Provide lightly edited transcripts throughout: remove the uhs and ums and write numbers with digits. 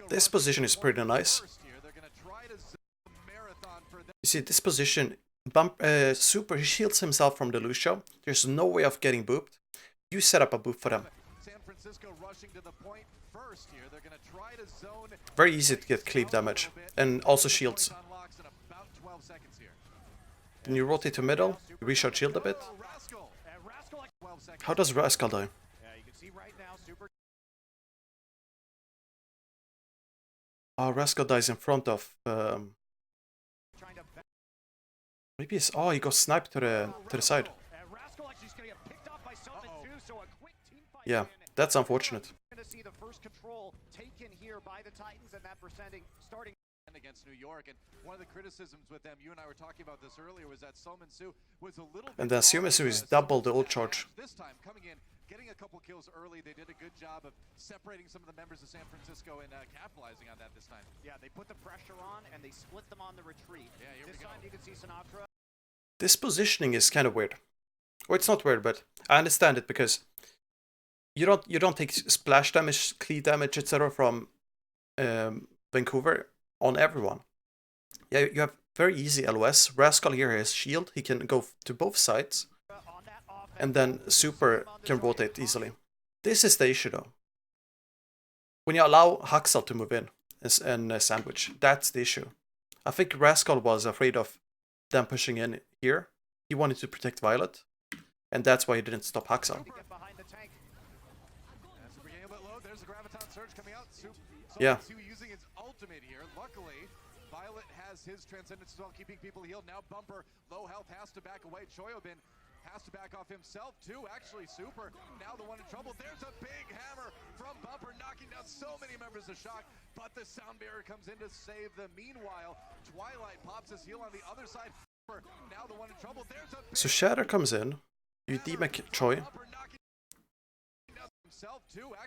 This position is pretty nice. You see, this position, Super, he shields himself from the Lucio. There's no way of getting booped. You set up a boop for them. Very easy to get cleave damage, and also shields. Then you rotate to middle, you recharge shield a bit. How does Rascal die? Oh, Rascal dies in front of... maybe it's... Oh, he got sniped to the side. Yeah, that's unfortunate. Against New York, and one of the criticisms with them, you and I were talking about this earlier, was that Sominsu was a little bit, and then Sominsu is double the ult charge. This time coming in, getting a couple kills early, they did a good job of separating some of the members of San Francisco and capitalizing on that this time. Yeah, they put the pressure on and they split them on the retreat. Yeah, this time you can see Sinatra. This positioning is kind of weird. Well, it's not weird, but I understand it because you don't take splash damage, cleave damage, etc. from Vancouver on everyone. Yeah, you have very easy LOS. Rascal here has shield. He can go to both sides. And then Super can rotate easily. This is the issue though. When you allow Haxel to move in and sandwich, that's the issue. I think Rascal was afraid of them pushing in here. He wanted to protect Violet. And that's why he didn't stop Haxel. Yeah. Using his ultimate here. Luckily, Violet has his transcendence as well, keeping people healed. Now Bumper, low health, has to back away. Choyobin has to back off himself too. Actually, Super now the one in trouble. There's a big hammer from Bumper, knocking down so many members of Shock, but the sound barrier comes in to save them. Meanwhile, Twilight pops his heal on the other side. Now the one in trouble. There's a so Shatter comes in. You demec Choi.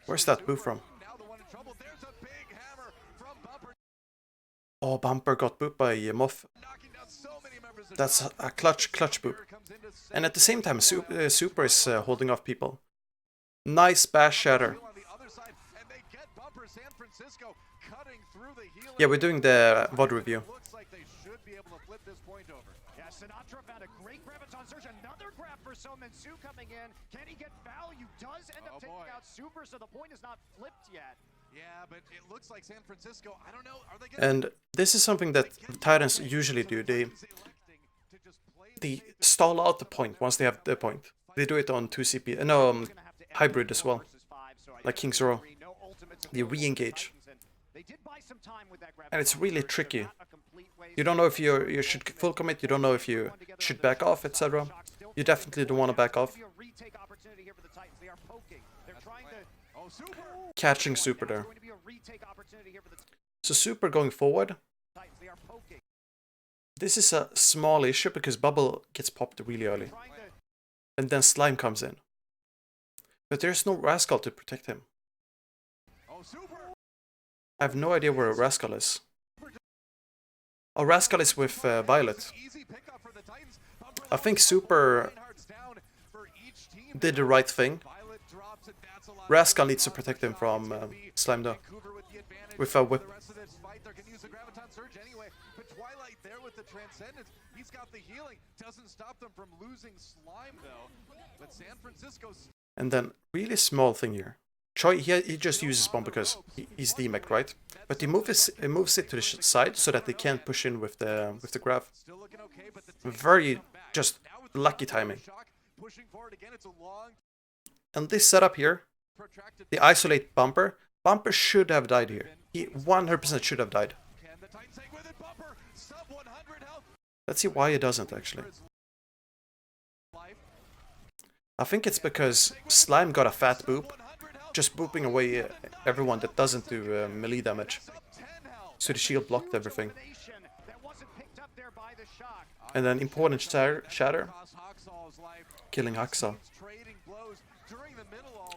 Where's that boost from? Oh, Bumper got booped by Moth. That's a clutch boop. And at the same time, Super is holding off people. Nice bash Shatter. Yeah, we're doing the VOD review. Sinatra found a great graviton surge, another grab for Sominsu coming in. Can he get value? Does end up taking out Super, so the point is not flipped yet. Yeah, but it looks like San Francisco, I don't know, are they gonna... And this is something that Titans usually do. They stall out the point once they have the point. They do it on 2 CP, no, hybrid as well, like King's Row. They re-engage. And it's really tricky. You don't know if you should full commit, you don't know if you should back off, etc. You definitely don't want to back off. Catching Super there. So Super going forward. This is a small issue because Bubble gets popped really early. And then Slime comes in. But there's no Rascal to protect him. I have no idea where Rascal is. Oh, Rascal is with Violet. I think Super did the right thing. Rascal needs to protect him from Slime though. With a whip. And then, really small thing here. Choi, he just uses bomb because he's demec, right? But he moves it to the side so that they can't push in with the grab. Very just lucky timing. And this setup here, they isolate Bumper. Bumper should have died here. He 100% should have died. Let's see why he doesn't actually. I think it's because Slime got a fat boop. Just booping away everyone that doesn't do melee damage. So the shield blocked everything. And then important shatter. Killing Haxel.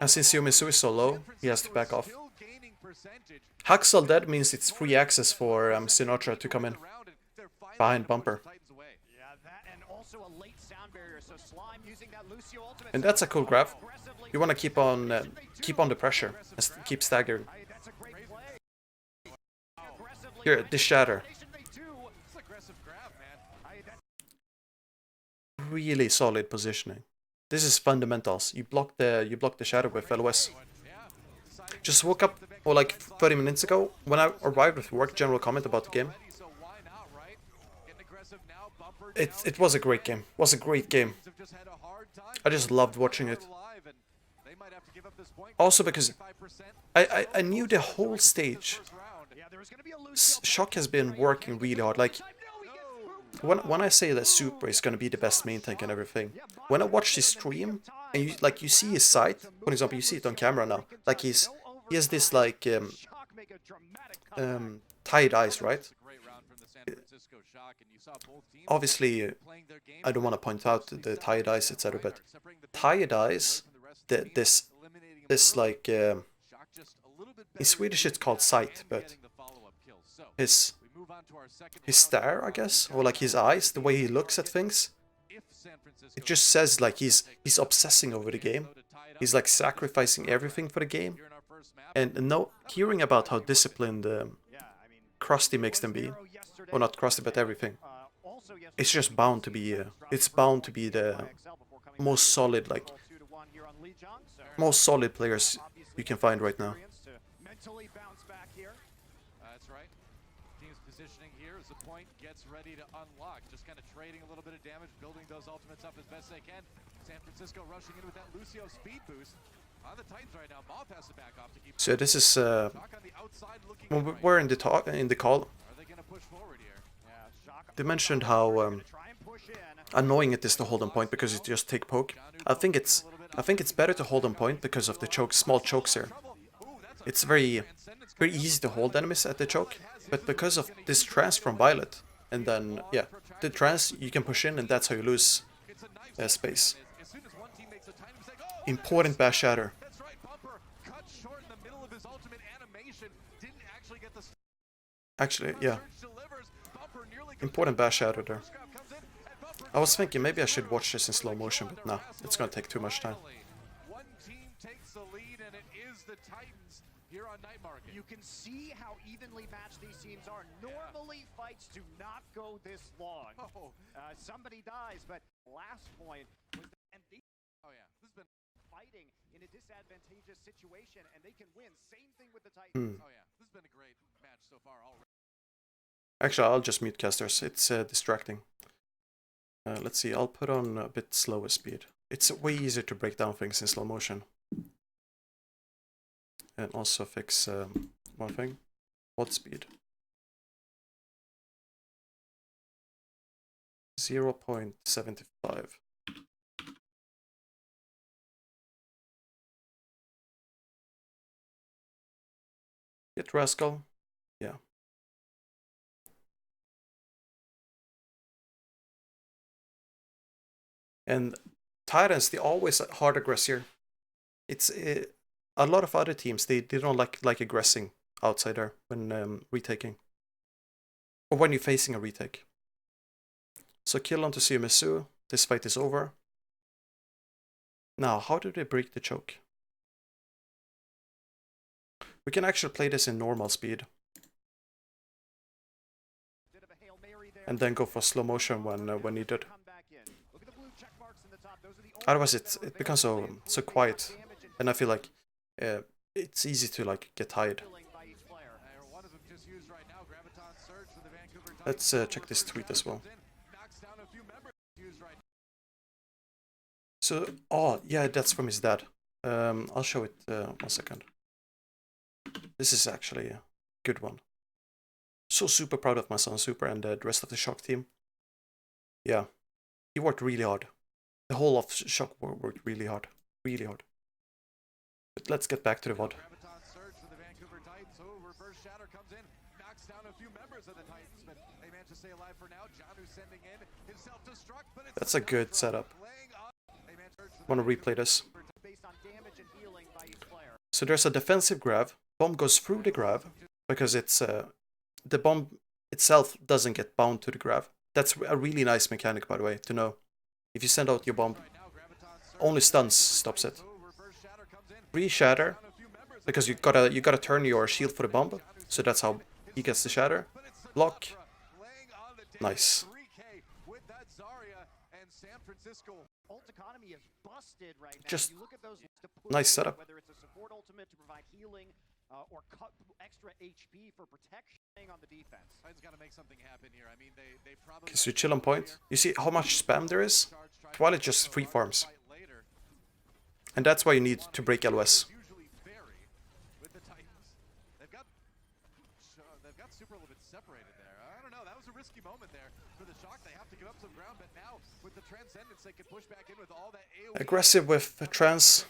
And since Yomizu is so low, he has to back off. Haxel dead means it's free access for Sinatra to come in. Behind Bumper. And that's a cool grab. You want to keep on the pressure and keep staggering. Here, this shatter. Really solid positioning. This is fundamentals. You block the shadow with LOS. Just woke up, or like 30 minutes ago, when I arrived with work. General comment about the game. It was a great game. Was a great game. I just loved watching it. Also because I knew the whole stage. Shock has been working really hard. Like when I say that Super is gonna be the best main tank and everything, when I watch his stream and you see his sight, for example, you see it on camera now. Like he has this like tired eyes, right? Obviously, I don't want to point out the tired eyes, etc. But tired eyes, this like in Swedish it's called sight, but his stare, I guess, or like his eyes, the way he looks at things, it just says like he's obsessing over the game. He's like sacrificing everything for the game, and hearing about how disciplined Krusty makes them be, or not Krusty, but everything. It's just bound to be. It's bound to be the most solid, like most solid players you can find right now. That's right. Team's positioning here as the point gets ready to unlock. Just kind of trading a little bit of damage, building those ultimates up as best they can. San Francisco rushing in with that Lucio speed boost. On the Titans right now, Moth has to back off to keep. So this is when we're in the call. Are they gonna push forward here? They mentioned how annoying it is to hold on point because you just take poke. I think it's better to hold on point because of the small chokes here. It's very easy to hold enemies at the choke, but because of this trance from Violet, and then yeah, the trance you can push in, and that's how you lose space. Important bash shatter. Actually, yeah. Important bash shatter there. I was thinking maybe I should watch this in slow motion, but nah, it's gonna take too much time. One team takes the lead, and it is the Titans here on Night Market. You can see how evenly matched these teams are. Normally, fights do not go this long. Somebody dies, but last point was this has been fighting in a disadvantageous situation, and they can win. Same thing with the Titans. This has been a great match so far already. Actually, I'll just mute casters. It's distracting. Let's see, I'll put on a bit slower speed. It's way easier to break down things in slow motion. And also fix one thing, mod speed. 0.75. Get Rascal, yeah. And Titans, they always hard aggressor. It's a lot of other teams, they don't like aggressing outsider when retaking. Or when you're facing a retake. So kill onto Sumisu, this fight is over. Now, how do they break the choke? We can actually play this in normal speed. And then go for slow motion when needed. Otherwise it becomes so quiet, and I feel like it's easy to like get tired. Let's check this tweet as well. So, oh yeah, that's from his dad. I'll show it 1 second. This is actually a good one. So super proud of my son Super and the rest of the Shock team. Yeah, he worked really hard. The whole of Shock worked really hard. Really hard. But let's get back to the VOD. That's a good setup. Want to replay this. So there's a defensive grab. Bomb goes through the grab because it's the bomb itself doesn't get bound to the grab. That's a really nice mechanic, by the way, to know. If you send out your bomb, only stuns stops it. Re-shatter, because you gotta turn your shield for the bomb, so that's how He gets the shatter. Block. Nice. Just nice setup. Whether it's a support ultimate to provide healing or cut extra HP for protection on the defense. Got to make something happen here. I mean, they probably Okay, so you chill on point. You see how much spam there is? Twilight just free farms. And that's why you need to break LOS. They've got Super a little bit separated there. I don't know. That was a risky moment there for the Shock. They have to give up some ground, but now with the Transcendence, they can push back in with all that AoE. Aggressive with Trans.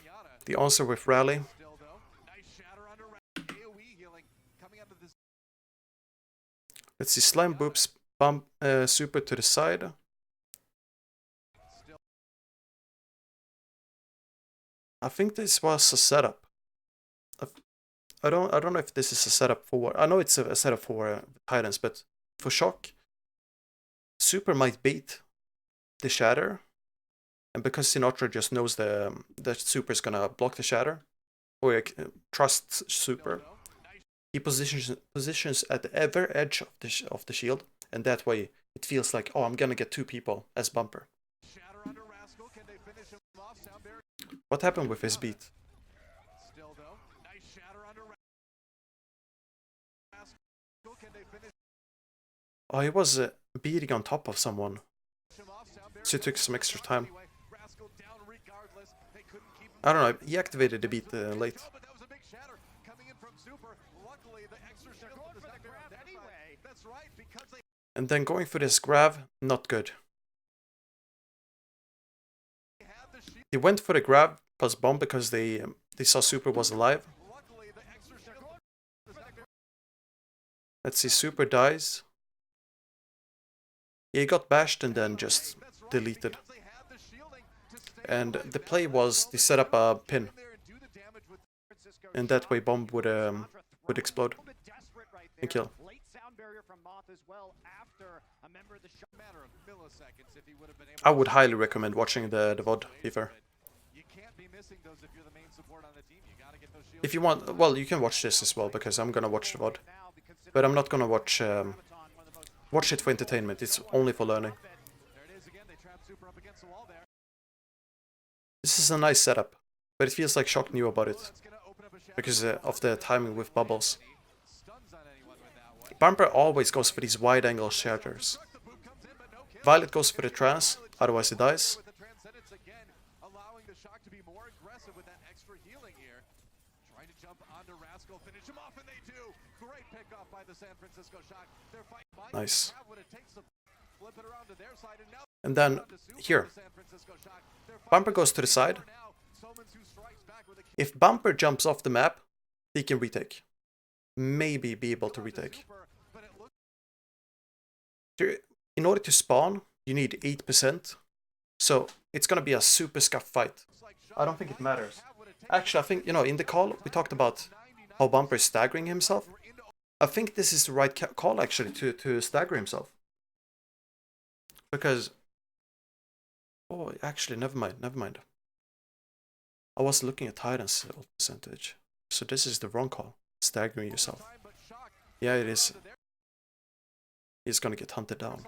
The answer with Rally. Still though, nice shatter under AoE healing coming out of this. Let's see. Slime boops bump Super to the side. I think this was a setup. I don't know if this is a setup for. I know it's a setup for Titans, but for Shock, Super might bait the shatter, and because Sinatra just knows the Super is gonna block the shatter, or trusts Super, he positions at the ever edge of the shield, and that way it feels like, oh, I'm gonna get two people as bumper. What happened with his beat? Oh, he was beating on top of someone, so it took some extra time. I don't know, he activated the beat late. And then going for this grab, not good. He went for the grab plus bomb because they saw Super was alive. Let's see, Super dies. He got bashed and then just deleted. And the play was they set up a pin, and that way bomb would explode and kill. I would highly recommend watching the VOD, be fair. If you want, well, you can watch this as well, because I'm gonna watch the VOD. But I'm not gonna watch it for entertainment, it's only for learning. This is a nice setup, but it feels like Shock knew about it, because of the timing with bubbles. Bumper always goes for these wide angle shatters. Violet goes for the trans, otherwise he dies. Nice. And then here, Bumper goes to the side. If Bumper jumps off the map, he can retake. Maybe be able to retake. In order to spawn, you need 8%. So it's gonna be a super scuff fight. I don't think it matters. Actually, I think, you know, in the call, we talked about how Bumper is staggering himself. I think this is the right call, actually, to stagger himself. Because... oh, actually, never mind. I was looking at Titans percentage. So this is the wrong call. Staggering yourself. Yeah, it is. He's gonna get hunted down.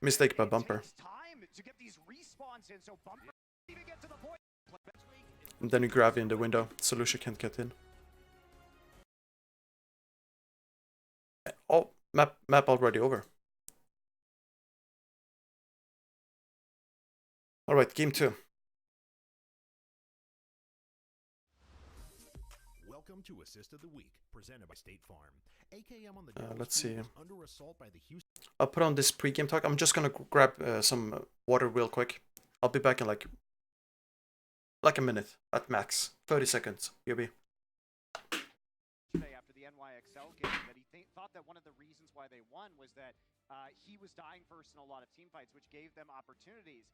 Mistake by Bumper. And then you grab in the window, so Lucia can't get in. Oh, map already over. Alright, game 2. Welcome to Assist of the Week, presented by State Farm. AKM on the let's see. Under assault by the Houston. I'll put on this pre-game talk. I'm just gonna grab some water real quick. I'll be back in like a minute at max. 30 seconds. You'll be. After the NYXL game, that he thought that one of the reasons why they won was that he was dying first in a lot of team fights, which gave them opportunities.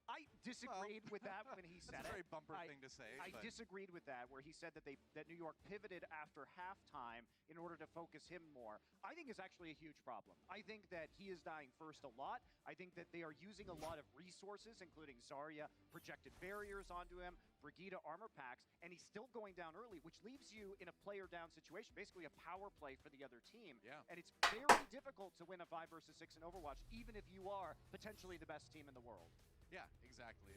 I disagreed with that when he said that's a very it. Bumper thing to say. I disagreed with that, where he said that New York pivoted after halftime in order to focus him more. I think it's actually a huge problem. I think that he is dying first a lot. I think that they are using a lot of resources, including Zarya, projected barriers onto him, Brigida armor packs, and he's still going down early, which leaves you in a player down situation, basically a power play for the other team. Yeah. And it's very difficult to win a 5 versus 6 in Overwatch, even if you are potentially the best team in the world. Yeah, exactly.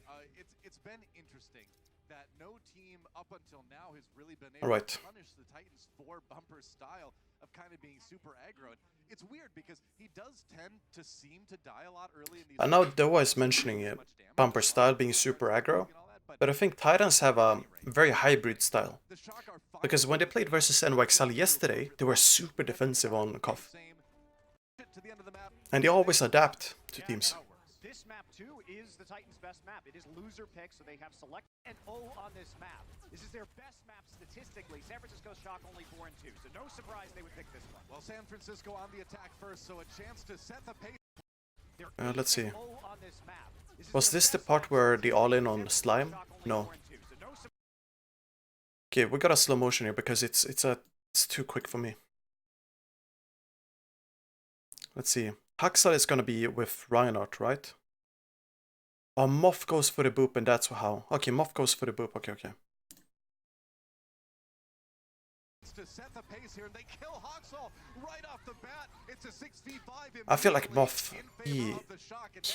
It's been interesting that no team up until now has really been able to punish the Titans for Bumper's style of kind of being super aggro. It's weird because he does tend to seem to die a lot early in these. I know Doa is mentioning it, Bumper's style being super aggro, but I think Titans have a very hybrid style. Because when they played versus NYXL yesterday, they were super defensive on Koff. And they always adapt to teams. This map too is the Titans' best map. It is loser pick, so they have select and O on this map. This is their best map statistically. San Francisco's Shock only 4-2, so no surprise they would pick this one. Well, San Francisco on the attack first, so a chance to set the pace. Let's see. Was this the part where they all in on Slime? No. Okay, we got a slow motion here because it's too quick for me. Let's see. Haxal is gonna be with Reinhardt, right? Oh, Moth goes for the boop, and that's how. Okay, Moth goes for the boop. Okay, okay. To set the pace here, and they kill Haxal right off the bat. It's a 6v5. I feel like Moth, he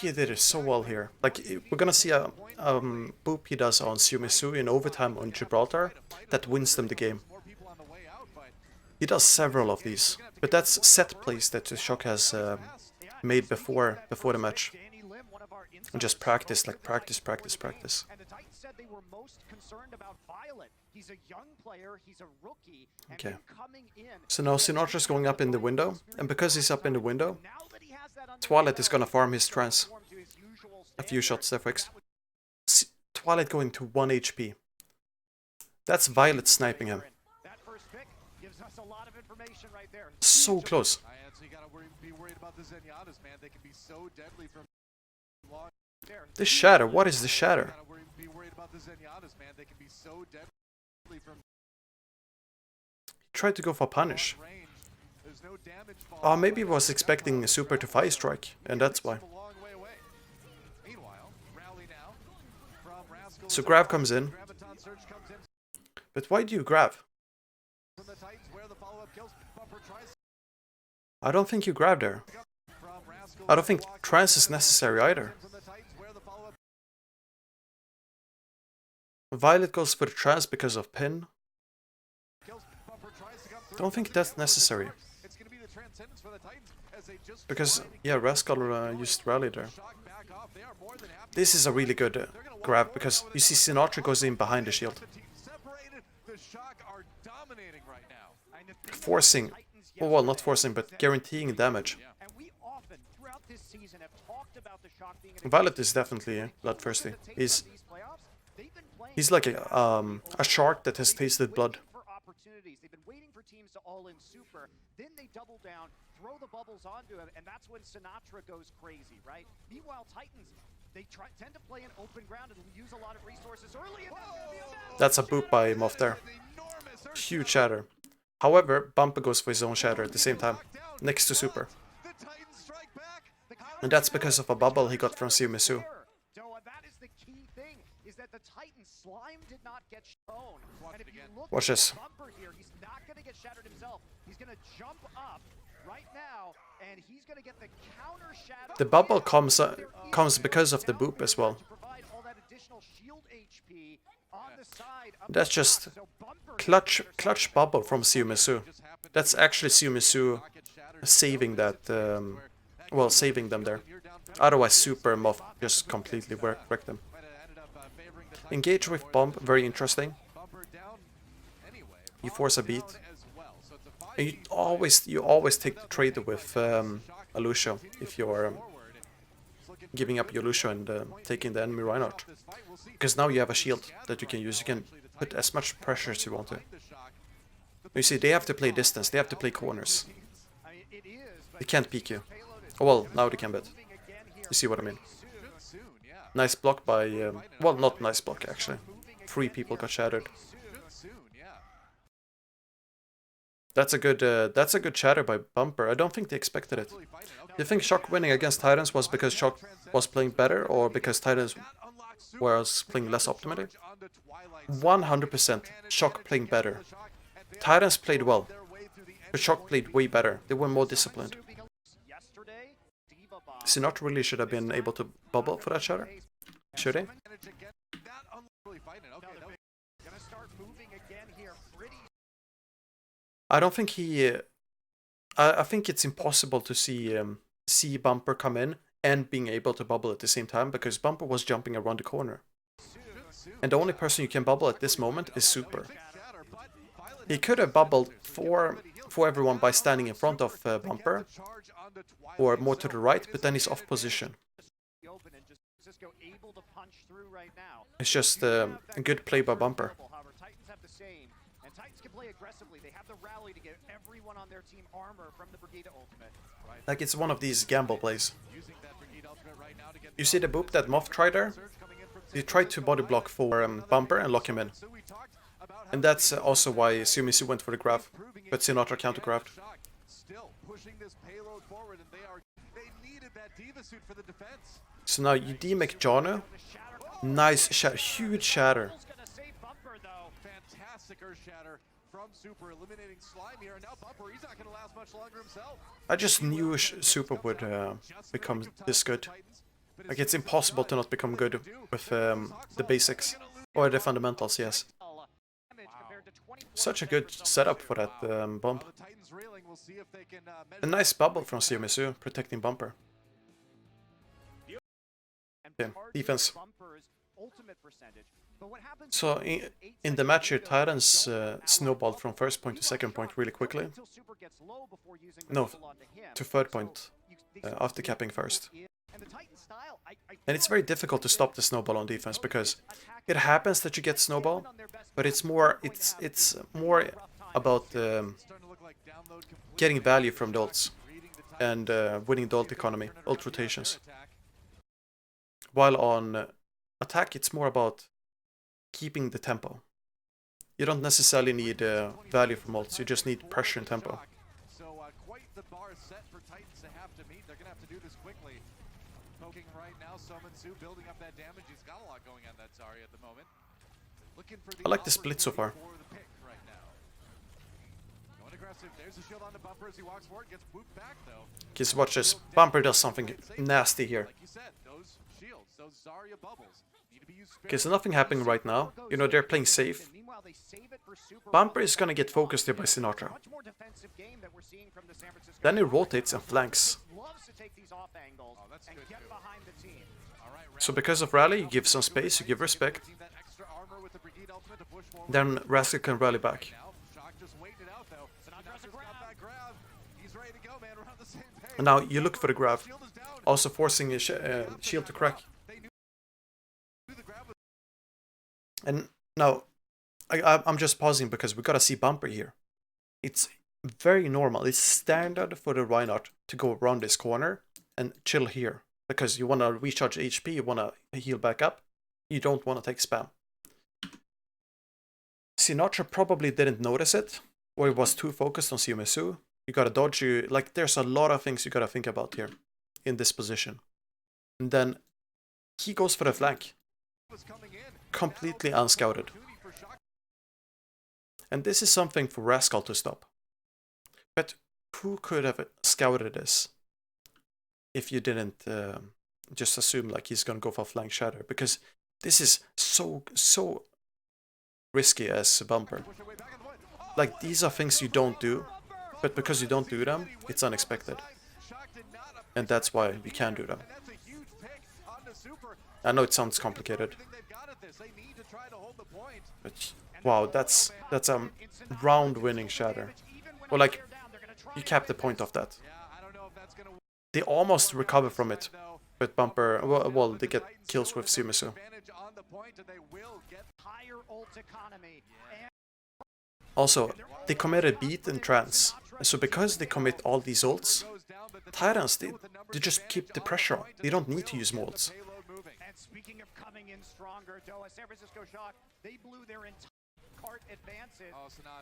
did it so well here. Like, we're gonna see a boop he does on Xiumisu in overtime on Gibraltar that wins them the game. He does several of these, but that's set plays that the Shock has made before the match. And just practice, like practice. And the Titans said they were most concerned about Violet. He's a young player, he's a rookie. Okay. So now Sinatra's going up in the window, and because he's up in the window, Twilight is gonna farm his trance. A few shots there fixed. Twilight going to 1 HP. That's Violet sniping him. So close. This shatter, what is the shatter? He tried to go for punish. Oh, maybe he was expecting a super to 5 strike, and that's why. So grab comes in. But why do you grab? I don't think you grab there. I don't think trance is necessary either. Violet goes for the trance because of pin. Don't think that's necessary. Because, yeah, Rascal used rally there. This is a really good grab because you see Sinatra goes in behind the shield. Forcing, oh, well, not forcing, but guaranteeing damage. Violet is definitely bloodthirsty. He's like a shark that has tasted blood. They've been waiting for teams to all in super, then they double down, throw the bubbles onto him, and that's when Sinatra goes crazy, right? Meanwhile, Titans, they tend to play in open ground and use a lot of resources early. That's a boop by Moth there. Huge shatter. However, Bumper goes for his own shatter at the same time, next to super. And that's because of a bubble he got from Xiumisu. The Titan slime did not get shown. And if you look Watch this. Bumper here, he's not going to get shattered himself. He's going to jump up right now, and he's going to get the counter shatter. The bubble comes because of the boop as well. That's just clutch bubble from Xiumisu. That's actually Xiumisu saving that, well, saving them there. Otherwise, Super Moth just completely wrecked them. Engage with bomb, very interesting. You force a beat. And you always take the trade with a Lucio if you're giving up your Lucio and taking the enemy Reinhardt. Because now you have a shield that you can use. You can put as much pressure as you want to. You see, they have to play distance, they have to play corners. They can't peek you. Oh, well, now they can, but you see what I mean. Nice block by, well, not nice block actually. 3 people got shattered. That's a good shatter by Bumper. I don't think they expected it. Do you think Shock winning against Titans was because Shock was playing better or because Titans was playing less optimally? 100% Shock playing better. Titans played well, but Shock played way better. They were more disciplined. Sinatra really should have been able to bubble for that shatter. Should he? I don't think he... I think it's impossible to see Bumper come in and being able to bubble at the same time, because Bumper was jumping around the corner. And the only person you can bubble at this moment is Super. He could have bubbled for everyone by standing in front of Bumper, or more to the right, but then he's off position. It's just a good play by Bumper. Like, it's one of these gamble plays. You see the boop that Moth tried there? He tried to body block for Bumper and lock him in. And that's also why Sumisu went for the grab, but Sinatra counter-grabbed. So now you demech Janu. Nice shatter, huge shatter. I just knew Super would become this good. Like, it's impossible to not become good with the basics. Or the fundamentals, yes. Such a good setup for that bump. A nice bubble from Sumisu, protecting Bumper. Okay, defense. So in the match here, Titans snowballed from first point to second point really quickly. No, to third point after capping first. And it's very difficult to stop the snowball on defense, because it happens that you get snowball, but it's more about getting value from the ults and winning the ult economy, ult rotations. While on attack, it's more about keeping the tempo. You don't necessarily need value from ults, you just need pressure and tempo. So quite the bar set for Titans to have to meet. They're going to have to do this quickly. Poking right now, Sumisu building up that damage. He's got a lot going on that Zarya at the moment. Looking for the I like the split so far. There's a shield on the Bumper as he walks forward. Gets whooped back though. Just watch this. Bumper does something nasty here. Like you said, those shields, those Zarya bubbles need to be used. Okay, so nothing happening right now. You know, they're playing safe. Bumper is gonna get focused here by Sinatra. Then he rotates and flanks. So because of rally, you give some space, you give respect. Then Rascal can rally back. And now you look for the grab, also forcing a shield to crack. And now, I'm just pausing because we gotta see Bumper here. It's very normal, it's standard for the Reinhardt to go around this corner and chill here. Because you wanna recharge HP, you wanna heal back up, you don't wanna take spam. Sinatra probably didn't notice it, or he was too focused on Sumisu. You gotta dodge, like, there's a lot of things you gotta think about here in this position. And then he goes for the flank, completely unscouted. And this is something for Rascal to stop. But who could have scouted this if you didn't just assume like he's gonna go for flank shatter? Because this is so risky as Bumper. Like, these are things you don't do, but because you don't do them, it's unexpected. And that's why we can do them. I know it sounds complicated. But wow, that's a round-winning shatter. Or like, you cap the point of that. They almost recover from it, but Bumper, well, they get kills with Sumisu. Also, they committed beat and trance. So because they commit all these ults, Titans, they just keep the pressure on. They don't need to use more ults.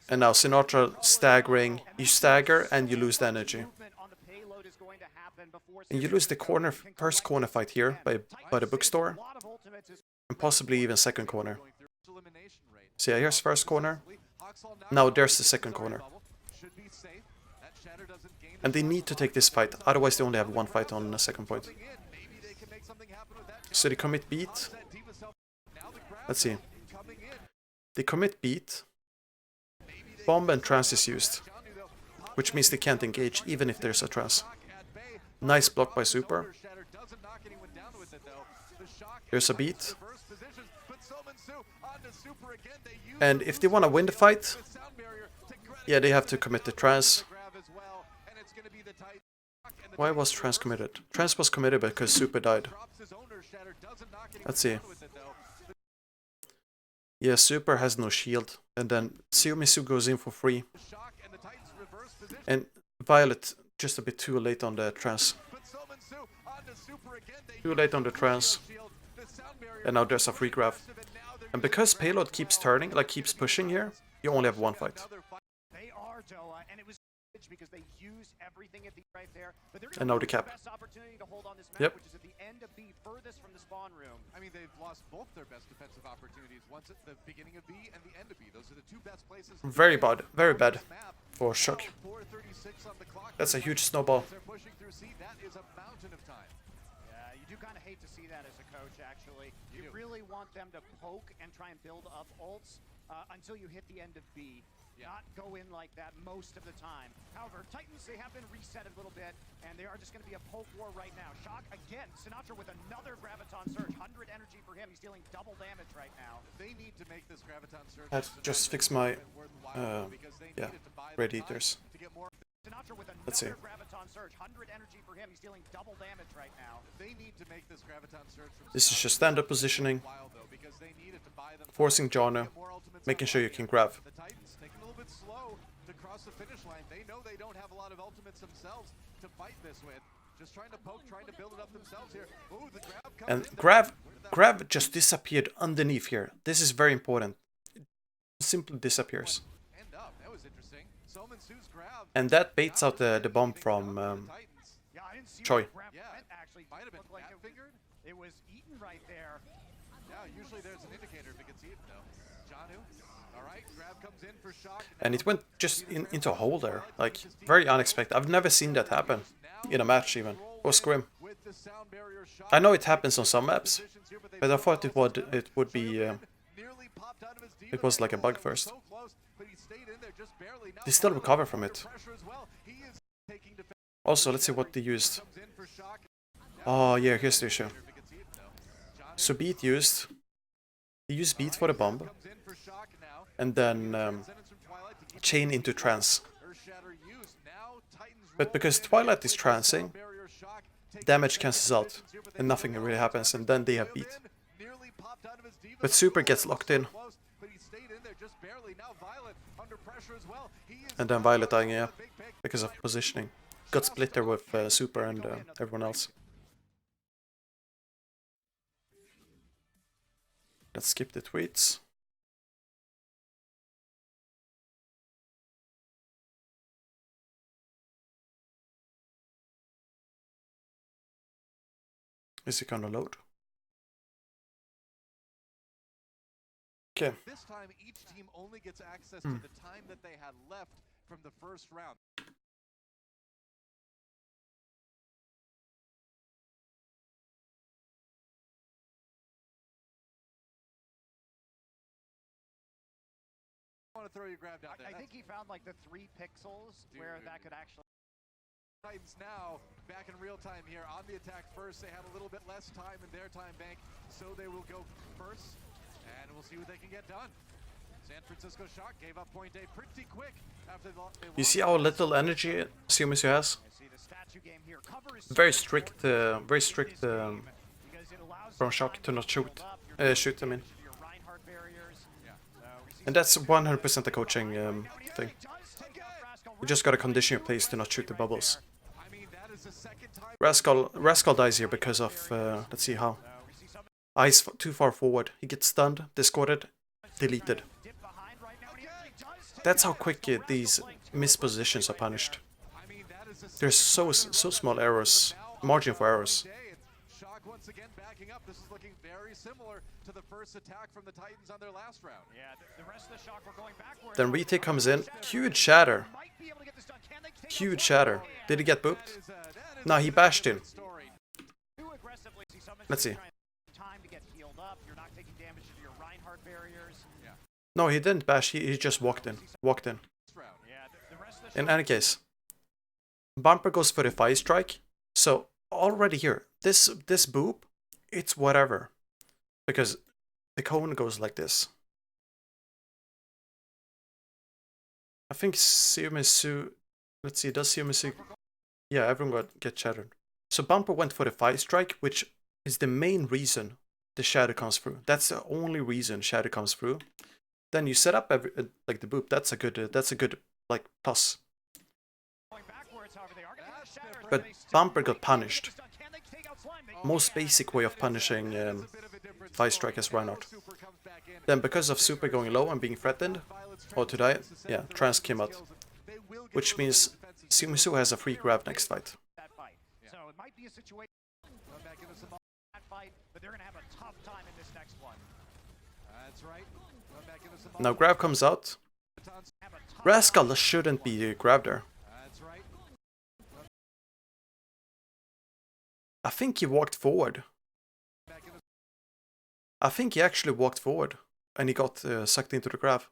And now Sinatra staggering. You stagger and you lose the energy. And you lose the first corner fight here by the bookstore. And possibly even second corner. So yeah, here's first corner. Now there's the second corner. And they need to take this fight, otherwise they only have one fight on the second point. So they commit beat. Let's see. They commit beat. Bomb and trance is used, which means they can't engage even if there's a trance. Nice block by Super. There's a beat. And if they want to win the fight, yeah, they have to commit the trance. Why was trance committed? Trance was committed because Super died. Let's see. Yeah, Super has no shield. And then Xiumisu goes in for free. And Violet just a bit too late on the trance. Too late on the trance. And now there's a free grab. And because payload keeps turning, like keeps pushing here, you only have one fight. They are Doa, and it was because they used everything at the right there. But they're And now the cap. best opportunity to hold on this map, Yep. which is at the end of B, furthest from the spawn room. I mean, they've lost both their best defensive opportunities. Once at the beginning of B and the end of B. Those are the two best places. Very bad for Shock. Now, 4:36 on the clock. That's a huge snowball. They're pushing through C. That is a mountain of time. Yeah, you do kind of hate to see that as a coach, actually. You really want them to poke and try and build up ults until you hit the end of B. Not go in like that most of the time. However, Titans, they have been reset a little bit, and they are just going to be a poke war right now. Shock again, Sinatra with another Graviton Surge. 100 energy for him. He's dealing double damage right now. They need to make this Graviton Surge. I have to just fix my yeah, radiators. To get more. Sinatra with Let's see. another Graviton Surge. 100 energy for him. He's dealing double damage right now. They need to make this Graviton Surge from This is just standard positioning, while though, because they need it to buy them forcing Jarno, more ultimates making on sure you the can end. grab. The Titans taking a little bit slow to cross the finish line. They know they don't have a lot of ultimates themselves to fight this with. Just trying to poke, trying to build it up themselves here. Ooh, the grab comes And in. Grab just disappeared underneath here. This is very important. It simply disappears. End up. That was interesting. Soman Su's grab. And that baits out the bomb from Titans. Yeah, I didn't see Choi. where Grab Yeah, went, actually. might have been Looked like cat fingered. it was eaten right there. Yeah, usually there's an indicator if you can see it though. Janu. All right, grab comes in for Shock. and it went just into a hole there. Like, very unexpected. I've never seen that happen in a match even. Or scrim. With the sound barrier Shock. I know it happens on some maps, but I thought it would be Nearly popped out of his it was like a bug first. so close, but he stayed in there just barely. Now They still Violet recover from under it. pressure as well. He is taking defense. Also, let's see what they used. Comes in for Shock. Oh yeah, here's the issue. If you can see it though. Janu So beat used. They use beat for the bomb, comes in for Shock now. and then Sentence from Twilight to keep chain into trance. Earthshatter used. Now Titans But roll because in Twilight is with the trancing, sound barrier Shock, taking damage defensive cancels out, positions here, but they and nothing still really go. happens, and then they have beat. Nearly popped out of his diva But zone. Super Ooh, gets so locked in. close, but he stayed in there just barely. Now Violet under pressure as well. He is And then Violet dying, yeah, big pick. because of positioning. Got split there with Super and everyone else. Let's skip the tweets. Is it gonna load? Okay. This time each team only gets access to the time that they had left from the first round. I want to throw your grab down there. I think he found like the 3 pixels where that could actually. Titans now back in real time here on the attack first. They had a little bit less time in their time bank, so they will go first, and we'll see what they can get done. San Francisco Shock gave up point A pretty quick after they You see how little energy Xiumisu has? See the statue game here. Cover is Very so strict, important very in strict this game because it allows from you Shock time to not shoot, build up your shoot, I mean. your Reinhardt barriers. So we see And that's 100% a coaching thing. does take out Frasco. You just gotta condition your plays to not shoot the bubbles. I mean, that is the second time. Rascal dies here because of, let's see how. We see some Eyes too far forward. He gets stunned, discorded, deleted. dip behind right now, and he actually does take That's it how out. quick So these Rascal playing two mispositions are punished. I mean, that is the There's so small errors, margin for errors. Shock once once again backing up. This is looking very similar to the first attack from the Titans on their last round. Yeah, the rest of the shock were going backwards. Then retake comes in. Huge shatter. Huge shatter. Did he get booped? No, he bashed in. Let's see. Time to get healed up. You're not taking damage to your Reinhardt barriers. No, he didn't bash. He just walked in. Walked in. In any case, Bumper goes for the fire strike. So already here, this boop, it's whatever, because the cone goes like this. I think Siomisu. Let's see. Does Siomisu? Yeah, everyone get shattered. So Bumper went for the fire strike, which is the main reason the shadow comes through. That's the only reason shadow comes through. Then you set up like the boop. That's a good like plus. But Bumper got punished. Most basic way of punishing fire strike is Reinhardt. Then because of Super going low and being threatened or to die, yeah, Trans came out, which means Siomisu has a free grab next fight. So it might be a situation that fight, but they're gonna have a tough time in this next one. That's right. Now grab comes out. Rascal shouldn't be grabbed there. That's right. I think he walked forward. I think he actually walked forward and he got sucked into the grab.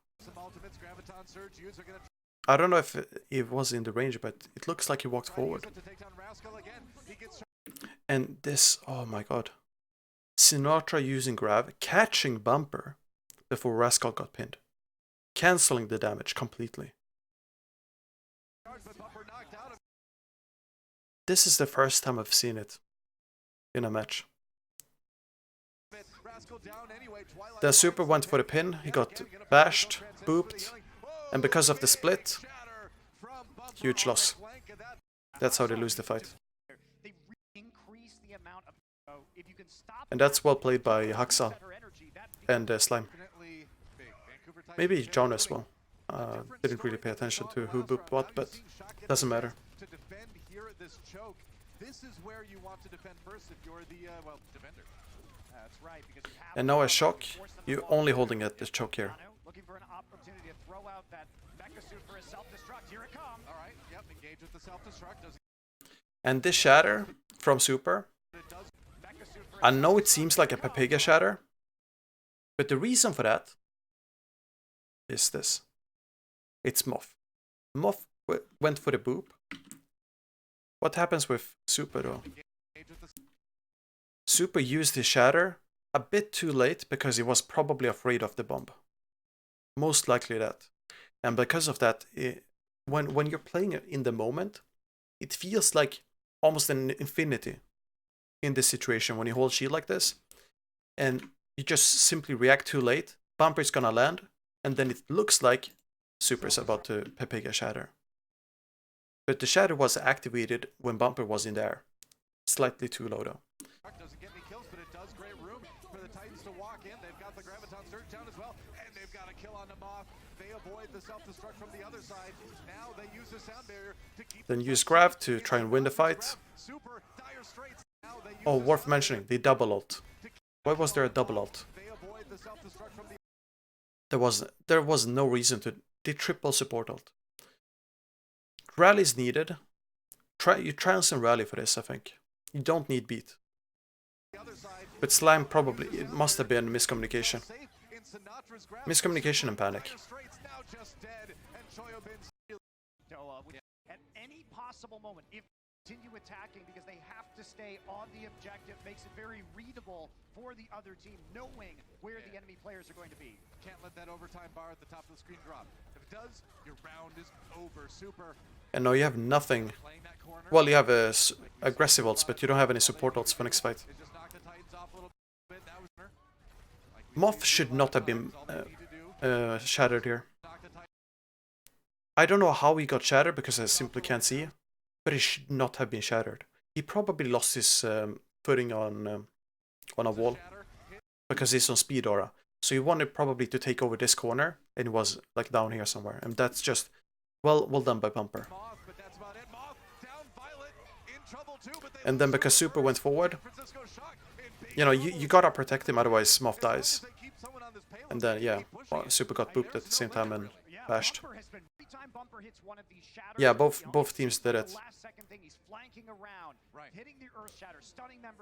I don't know if it was in the range, but it looks like he walked forward. And this, oh my god. Sinatra using grab, catching Bumper before Rascal got pinned. Cancelling the damage completely. This is the first time I've seen it in a match. The Super went for the pin, he got bashed, booped, and because of the split, huge loss. That's how they lose the fight. And that's well played by Haxa and Slime. Maybe John as well. Didn't really pay attention to who booped what, but doesn't matter. This is where you want to defend first if you're the defender. That's right, because you have And now a shock, you're only holding at this choke here. looking for an opportunity to throw out that mecha suit for a self-destruct. Here it comes. All right, yep, engage with the self-destruct. And this shatter from Super, I know it seems like a Papega shatter, but the reason for that is this. It's Moth. Moth went for the boop. What happens with Super though? Super used his shatter a bit too late because he was probably afraid of the bomb. Most likely that. And because of that, when you're playing it in the moment, it feels like almost an infinity in this situation when you hold shield like this. And you just simply react too late, Bumper is gonna land, and then it looks like Super is about to Papega shatter. But the shatter was activated when Bumper was in the air. Slightly too low though. Doesn't get any kills, but it does create room for the Titans to walk in. They've got the Graviton Surge down as well, and they've got a kill on the Moth. They avoid the self-destruct from the other side. Now they use the sound barrier to keep. Then use Grav to try and win the fight. Super dire straits. Now they use Oh, worth mentioning, they double ult. Why was there a double ult? They avoid the self-destruct from the. There was no reason to. They triple support ult. Rally's needed. You trans and rally for this, I think. You don't need beat. But Slime probably, it must have been miscommunication. Miscommunication and panic. At any possible moment, if they continue attacking because they have to stay on the objective, makes it very readable for the other team, knowing where the enemy players are going to be. Can't let that overtime bar at the top of the screen drop. If it does, your round is over. Super. And now you have nothing. Well, you have aggressive ults, but you don't have any support ults for next fight. Moth should not have been shattered here. I don't know how he got shattered because I simply can't see, but he should not have been shattered. He probably lost his footing on a wall because he's on speed aura. So he wanted probably to take over this corner, and he was like down here somewhere. And that's just well done by Bumper. And then because Super went forward, you know, you gotta protect him, otherwise Moth dies. And then, yeah, well, Super got booped at the same time and bashed. Yeah, both teams did it.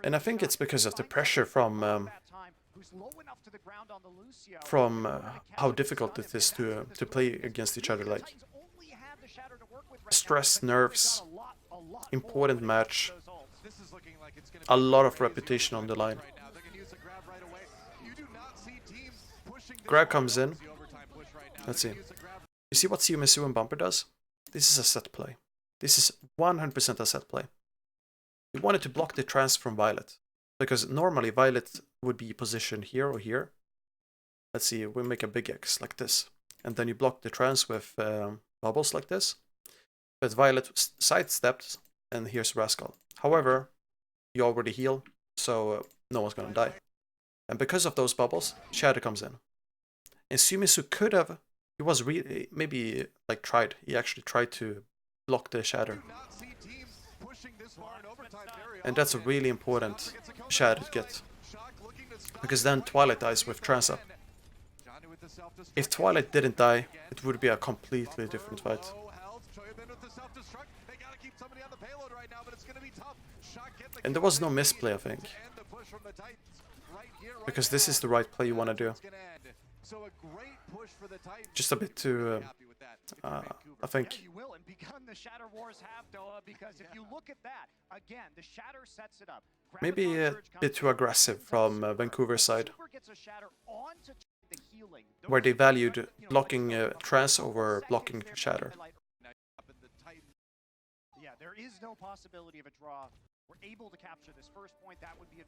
And I think it's because of the pressure from how difficult it is to play against each other. Like, stress, nerves, important match, a lot of reputation on the line. Grab comes in. Let's see. You see what Mizu and Bumper does? This is a set play. This is 100% a set play. You wanted to block the trans from Violet, because normally Violet would be positioned here or here. Let's see, we make a big X like this, and then you block the trans with bubbles like this. But Violet sidestepped, and here's Rascal. However, you already heal, so no one's gonna die. And because of those bubbles, Shadow comes in. And Sumisu could have, he was maybe like tried, he actually tried to block the Shatter. And that's a really important Shatter to get. Because then Twilight dies with trans up. If Twilight didn't die, it would be a completely different fight. And there was no misplay, I think. Because this is the right play you want to do. Just a bit too, I think. Maybe a bit too aggressive from Vancouver's side. Where they valued blocking trans over blocking Shatter. Yeah, there is no possibility of a draw. We're able to capture this first point. That would be a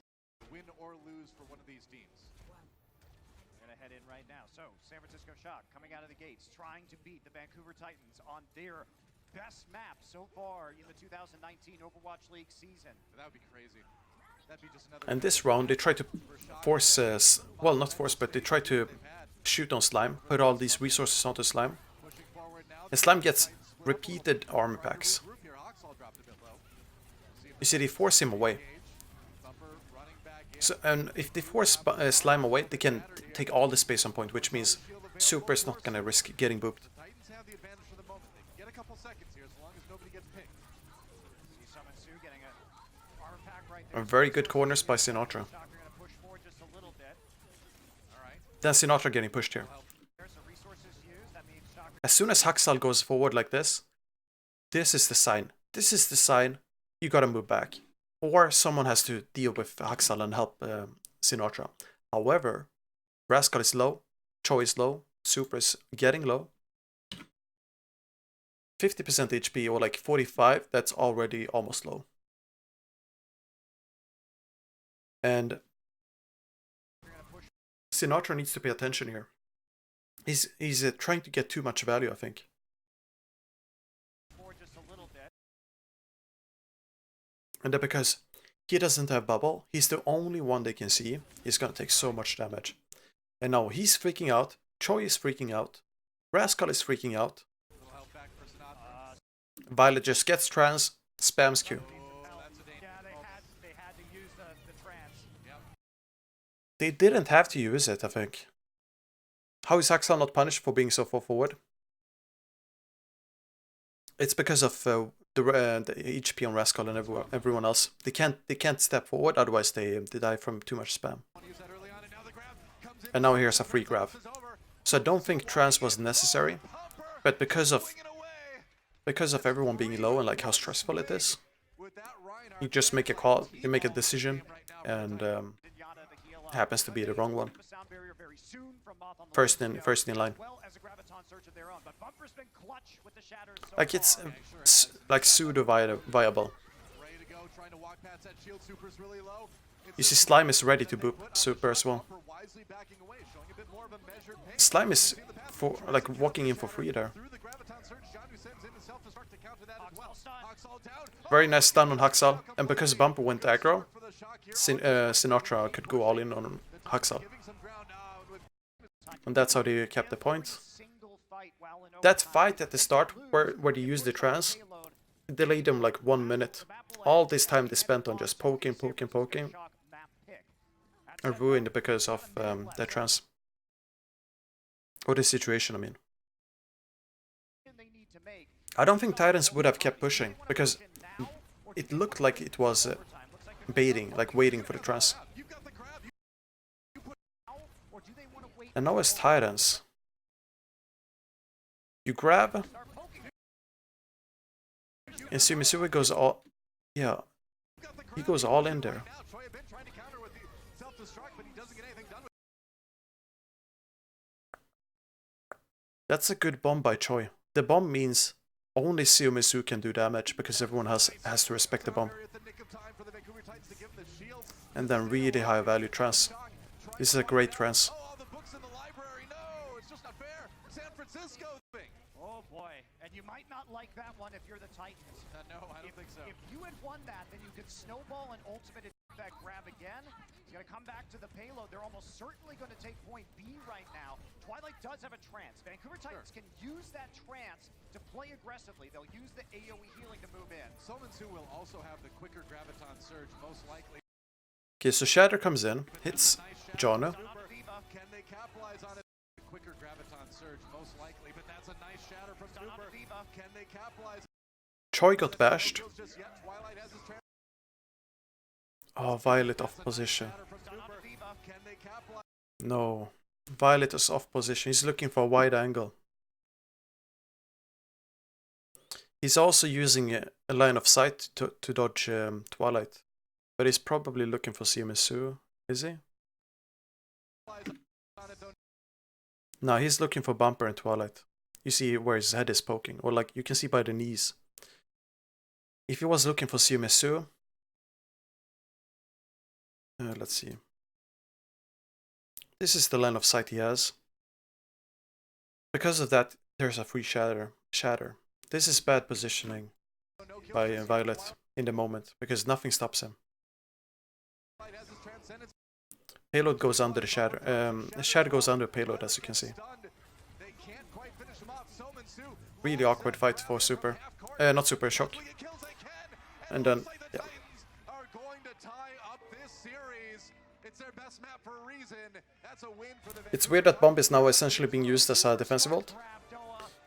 win or lose for one of these teams. We're gonna head in right now. So, San Francisco Shock coming out of the gates, trying to beat the Vancouver Titans on their best map so far in the 2019 Overwatch League season. That would be crazy. That'd be just another. And this round, they try to force, well, not force, but they try to shoot on Slime, put all these resources onto Slime. And Slime gets repeated armor packs. You see, they force him away. So, and if they force Slime away, they can take all the space on point, which means Super is not gonna risk getting booped. Titans have the advantage for the moment. They get a couple seconds here as long as nobody gets pinged. A very good corners by Sinatra. Then Sinatra getting pushed here. As soon as Haxal goes forward like this is the sign. This is the sign you gotta move back. Or someone has to deal with Haxal and help Sinatra. However, Rascal is low, Choi is low, Super is getting low. 50% HP or like 45, that's already almost low. And Sinatra needs to pay attention here. He's trying to get too much value, I think. And that because he doesn't have bubble, he's the only one they can see. He's gonna take so much damage. And now he's freaking out, Choi is freaking out, Rascal is freaking out. Violet just gets trans, spams Q. They didn't have to use it, I think. How is Haxal not punished for being so far forward? It's because of the HP on Rascal and everyone else. They can't step forward, otherwise they die from too much spam. And now here's a free grab. So I don't think trans was necessary, but because of everyone being low and like how stressful it is, you just make a call, you make a decision, and happens to be the wrong one. First in line. Like it's like pseudo viable. You see, Slime is ready to boop Super as well. Slime is for like walking in for free there. Very nice stun on Haxal, and because Bumper went aggro, Sinatra could go all in on Haxal. And that's how they kept the point. That fight at the start, where they used the trans, delayed them like 1 minute. All this time they spent on just poking. are ruined because of their trans. Or the situation, I mean. I don't think Titans would have kept pushing, because it looked like it was baiting, like waiting for the trans. And now it's Titans. You grab, and Sumisui goes all... Yeah, he goes all in there. That's a good bomb by Choi. The bomb means only Sumisui can do damage, because everyone has to respect the bomb. And then really high value trans. This is a great trans. Oh boy, and you might not like that one if you're the Titans. No, I don't think so. If you had won that, then you could snowball an ultimate effect grab again. He's gonna come back to the payload. They're almost certainly gonna take point B right now. Twilight does have a trance. Vancouver Titans can use that trance to play aggressively. They'll use the AoE healing to move in. Sominsu will also have the quicker graviton surge, most likely. Okay, so Shatter comes in, hits Jana. Can they capitalize on it? Quicker graviton surge, most likely, but that's a nice shatter from Super. Can they capitalize? Choi got bashed. Oh, Violet off position. No, Violet is off position. He's looking for a wide angle. He's also using a line of sight to dodge Twilight. But he's probably looking for Sumisui, is he? No, he's looking for Bumper and Twilight. You see where his head is poking, or like you can see by the knees. If he was looking for Sumisui, let's see. This is the line of sight he has. Because of that, there's a free shatter. This is bad positioning by Violet in the moment, because nothing stops him. Payload goes under the shatter. The shatter goes under payload, as you can see. Really awkward fight for Super. Not Super, Shock. And then, yeah. It's weird that Bomb is now essentially being used as a defensive ult.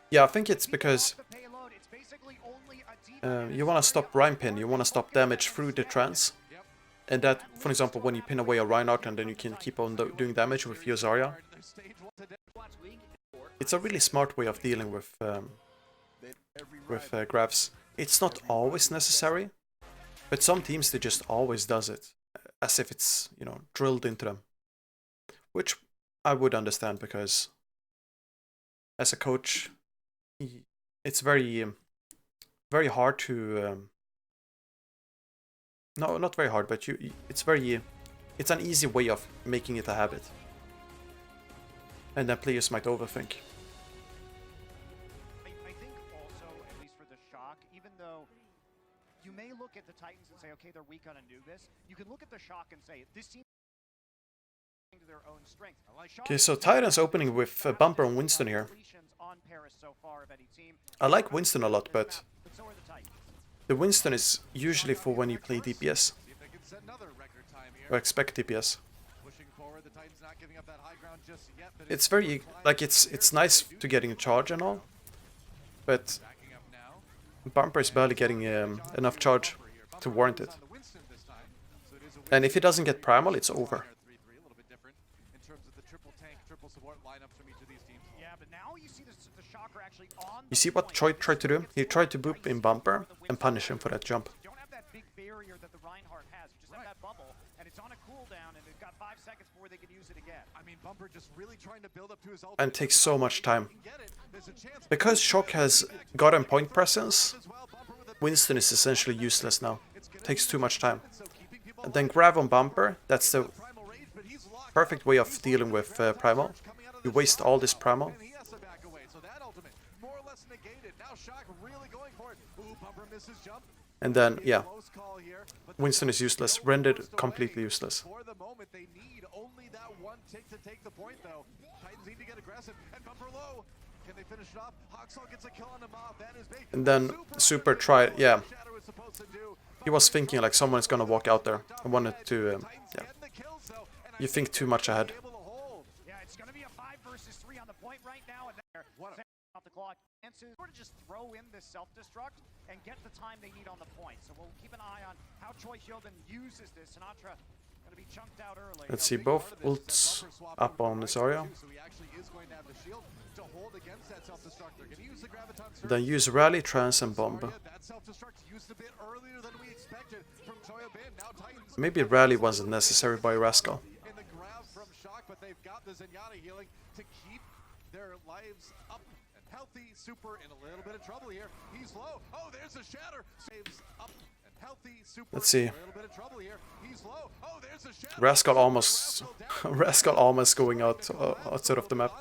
Yeah, I think it's because you want to stop Rhyme Pin, you want to stop damage through the trance. And that, for example, when you pin away a Reinhardt and then you can keep on doing damage with your Zarya. It's a really smart way of dealing with grabs. It's not always necessary, but some teams, they just always does it. As if it's, you know, drilled into them. Which I would understand, because as a coach, it's very hard to... No, not very hard, but it's an easy way of making it a habit. And then players might overthink. I think also, at least for the Shock, even though you may look at the Titans and say, okay, they're weak on Anubis, you can look at the Shock and say, this team to their own strength. Okay, so Titans opening with Bumper and Winston here. I like Winston a lot, but the Winston is usually for when you play DPS. Or expect DPS. It's very, like, it's nice to getting a charge and all, but Bumper is barely getting enough charge to warrant it. And if he doesn't get Primal, it's over. You see what Choi tried to do? He tried to boop in Bumper and punish him for that jump. And takes so much time. Because Shock has gotten point presence, Winston is essentially useless now. Takes too much time. And then grab on Bumper, that's the perfect way of dealing with Primal. You waste all this Primal. And then, yeah, Winston is useless, rendered completely useless. For the moment, they need only that one tick to take the point, though. Titans need to get aggressive, and Bumper low. Can they finish it off? Hawksall gets a kill on him off. That is big. And then Super tried, yeah. He was thinking like someone's gonna walk out there. I wanted to, yeah. You think too much ahead. Yeah, it's going to be a 5 versus 3 on the point right now, and they're off the clock. Chances sort of just throw in this self-destruct and get the time they need on the point. So we'll keep an eye on how Choi Hyobin uses this. Sinatra going to be chunked out early. Let's see, both ults up on this area. Then use rally, trance, and bomb. Maybe rally wasn't necessary by Rascal. But they've got the Zenyatta healing to keep their lives up and healthy. Super in a little bit of trouble here. He's low. Oh, there's a shatter. Saves up and healthy. Super. Let's see. A little bit of trouble here. He's low. Oh, there's a shatter. Rascal almost going out outside of the map.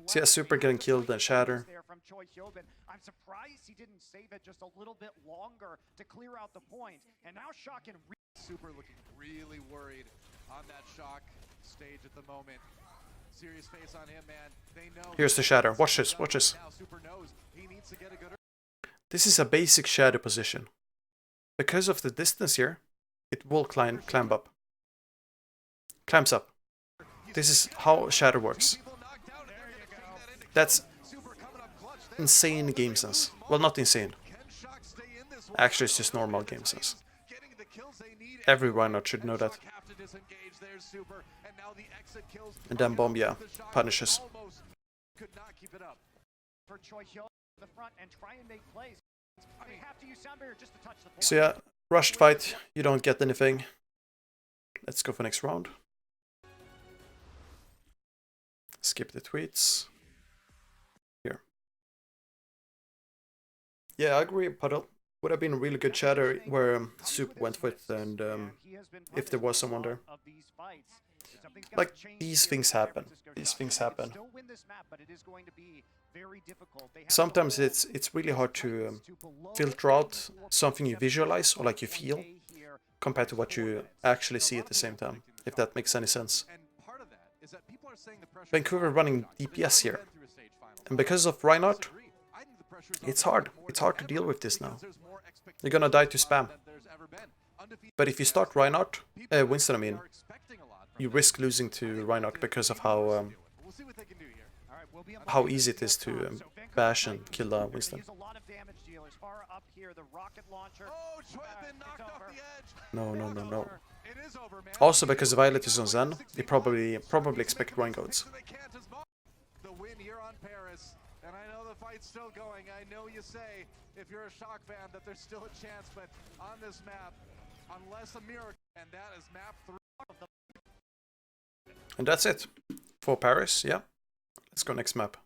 See a Super getting killed and shatter. I'm surprised he didn't save it just a little bit longer to clear out the point. And now Shock and Super looking really worried on that Shock stage at the moment. Serious face on him, man. They know. Here's the shatter. Watch this. Watch this. This is a basic shadow position. Because of the distance here, it will climb up. Climbs up. This is how shadow works. That's insane game sense. Well, not insane. Actually, it's just normal game sense. Every Reinhardt should know that. And then bomb, yeah, punishes. So yeah, rushed fight, you don't get anything. Let's go for next round. Skip the tweets. Here. Yeah, I agree, Puddle. Would have been a really good shatter where Super went for it, and if there was someone there. Like, these things happen. These things happen. Sometimes it's really hard to filter out something you visualize or like you feel compared to what you actually see at the same time, if that makes any sense. Vancouver running DPS here, and because of Reinhardt, it's hard. It's hard to deal with this now. You're gonna die to spam. But if you start Reinhardt, Winston, I mean, you risk losing to Reinhardt because of how easy it is to bash and kill Winston. No. Also, because Violet is on Zen, they probably expect Rhine goats. And I know the fight's still going. I know you say, if you're a Shock fan, that there's still a chance, but on this map, unless a miracle, and that is map 3 of the... And that's it for Paris, yeah. Let's go next map.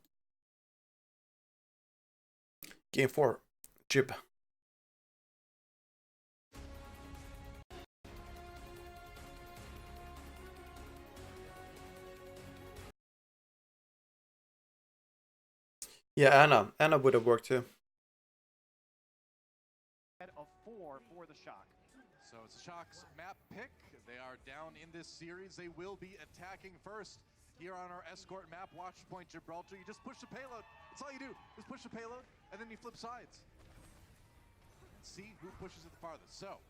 Game 4, Jib. Yeah, Anna would have worked too. Of 4 for the Shock. So it's Shock's map pick. They are down in this series. They will be attacking first here on our escort map, Watchpoint Gibraltar. You just push the payload. That's all you do. Just push the payload, and then you flip sides. And see who pushes it the farthest. So,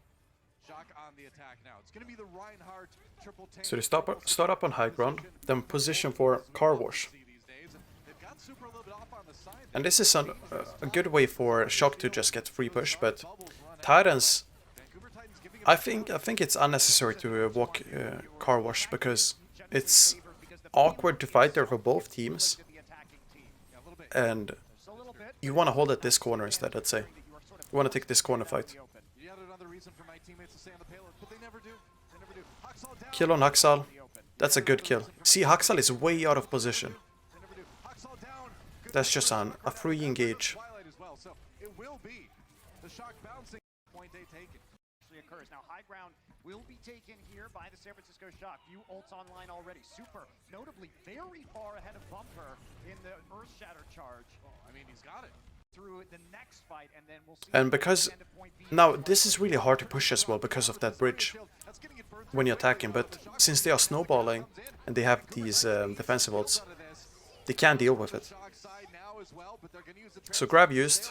Shock on the attack now. It's going to be the Reinhardt triple tank. So they start up on high ground, then position for car wash. And this is a good way for Shock to just get free push, but Titans, I think it's unnecessary to walk car wash because it's awkward to fight there for both teams, and you want to hold at this corner instead. I'd say you want to take this corner fight. Kill on Haxal. That's a good kill. See, Haxal is way out of position. That's just a free engage. Now high ground will be taken here by the San Francisco Shock. Few ults online already. Super, notably very far ahead of Bumper in the Earth Shatter charge. I mean, he's got it. Through the next fight, and then we'll see. And because now this is really hard to push as well because of that bridge when you're attacking. But since they are snowballing and they have these defensive ults, they can deal with it. So grab used,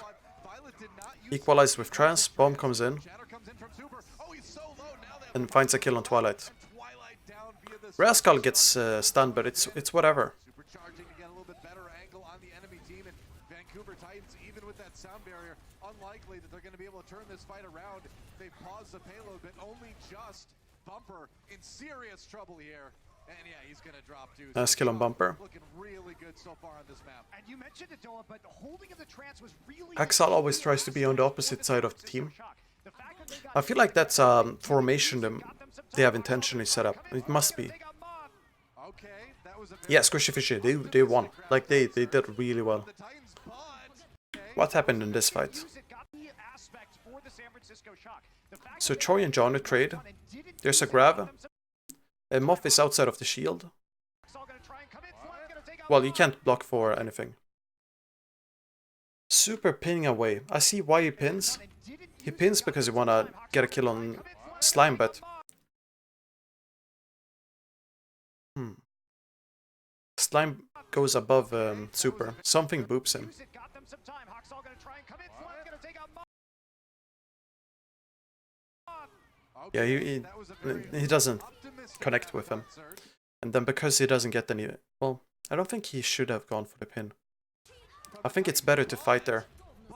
equalized with trance, bomb comes in, and finds a kill on Twilight. Rascal gets stunned, but it's whatever. Supercharging to get a little bit better angle on the enemy team, and Vancouver Titans, even with that sound barrier, unlikely that they're going to be able to turn this fight around. They've paused the payload, but only just. Bumper in serious trouble here. And yeah, he's going to drop too. Nice kill on Bumper. Looking really good so far on this map. And you mentioned it, Doa, but the holding of the trance was really Axel always tries to be on the opposite side of the team. I feel like that's formation they have intentionally set up. It must be. Yeah, Squishy Fishy, they won. Like, they did really well. What happened in this fight? So Choi and John trade. There's a grab. Moth is outside of the shield. Well, you can't block for anything. Super pinning away. I see why he pins. He pins because he wanna get a kill on Slime, but... Slime goes above Super. Something boops him. Yeah, he doesn't connect with him. And then because he doesn't get any... Well, I don't think he should have gone for the pin. I think it's better to fight there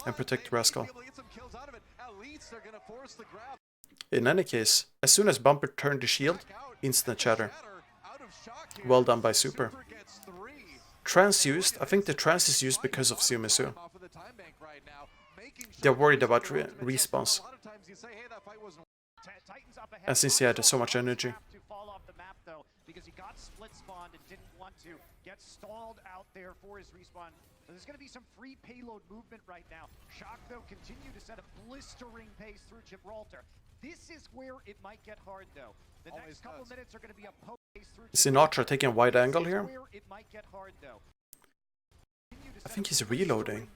and protect Rascal. In any case, as soon as Bumper turned the shield, instant shatter. Well done by Super. Trance used. I think the trance is used because of Xiumisu. They're worried about respawns. And since he had so much energy. Because he got split spawned and didn't want to get stalled out there for his respawn. So there's going to be some free payload movement right now. Shock, though, continue to set a blistering pace through Gibraltar. This is where it might get hard, though. The next couple minutes are going to be a pace through Sinatra taking a wide angle here. Where it might get hard, though. I think he's reloading.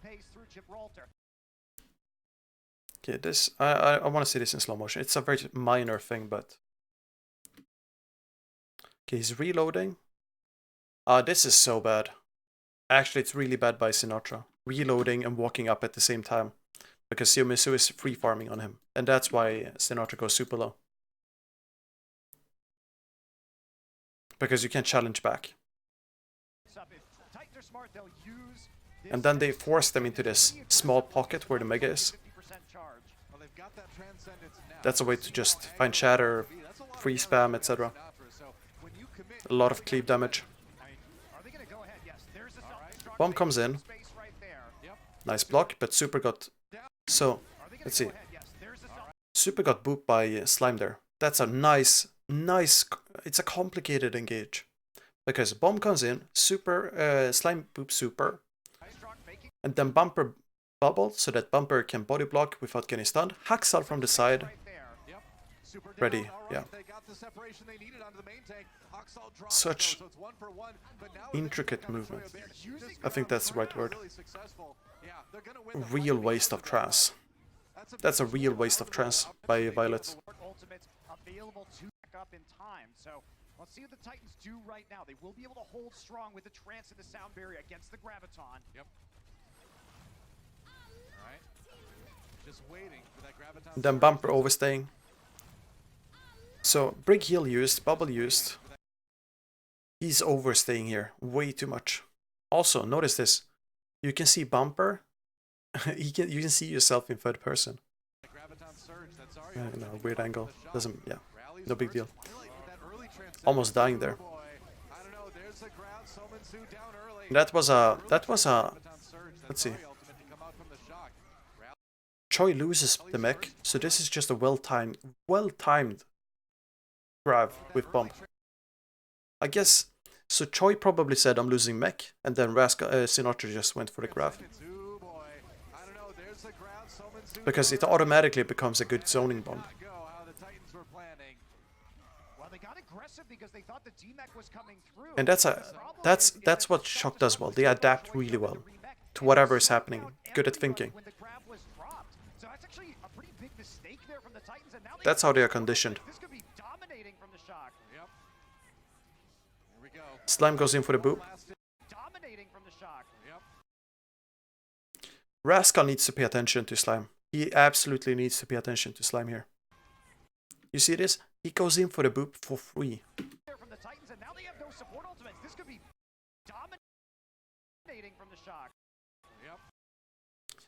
Okay, this I want to see this in slow motion. It's a very minor thing, but okay, he's reloading. This is so bad. Actually, it's really bad by Sinatra. Reloading and walking up at the same time. Because Xiumisu is free farming on him. And that's why Sinatra goes super low. Because you can't challenge back. And then they force them into this small pocket where the Mega is. That's a way to just find shatter, free spam, etc. A lot of cleave damage. Bomb comes in. Nice block, but Super got... So, let's see. Super got booped by Slime there. That's a nice... It's a complicated engage. Because Bomb comes in, Super... Slime boops Super. And then Bumper bubble, so that Bumper can body block without getting stunned. Haxal from the side. Ready, yeah. Such intricate movement. I think that's the right word. Real waste of trance. That's a real waste of trance by Violet. Let's see what the Titans do right now. They will be able to hold strong with the trance and the sound barrier against the Graviton. Yep. Alright. Just waiting for that Graviton. Then Bumper overstaying. So, Brig Heal used, Bubble used. He's overstaying here, way too much. Also, notice this. You can see Bumper. you can see yourself in third person. No, weird angle. Doesn't, yeah, no big deal. Almost dying there. That was a, let's see. Choi loses the mech, so this is just a well-timed grab with Bomb. I guess, so Choi probably said I'm losing mech, and then Sinatra just went for the grab. Because it automatically becomes a good zoning bomb. And that's what Shock does well. They adapt really well to whatever is happening. Good at thinking. That's how they are conditioned. Slime goes in for the boop. Rascal needs to pay attention to Slime. He absolutely needs to pay attention to Slime here. You see this? He goes in for the boop for free. From the shock.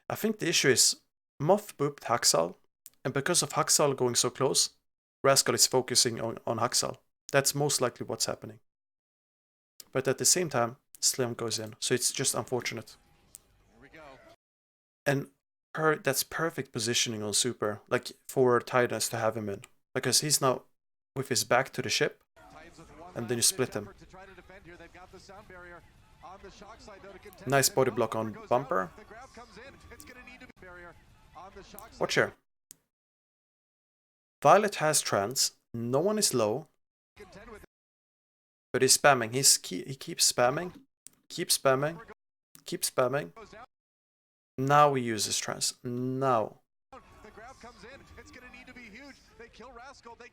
I think the issue is Moth booped Haxal, and because of Haxal going so close, Rascal is focusing on Haxal. That's most likely what's happening. But at the same time, Slim goes in, so it's just unfortunate. Here we go. And that's perfect positioning on Super, like for Titans to have him in, because he's now with his back to the ship, and then you split him. Nice body block on Bumper. Watch here. Violet has trans, no one is low, but he's spamming. He keeps spamming, keeps spamming. Now he uses trans. Now.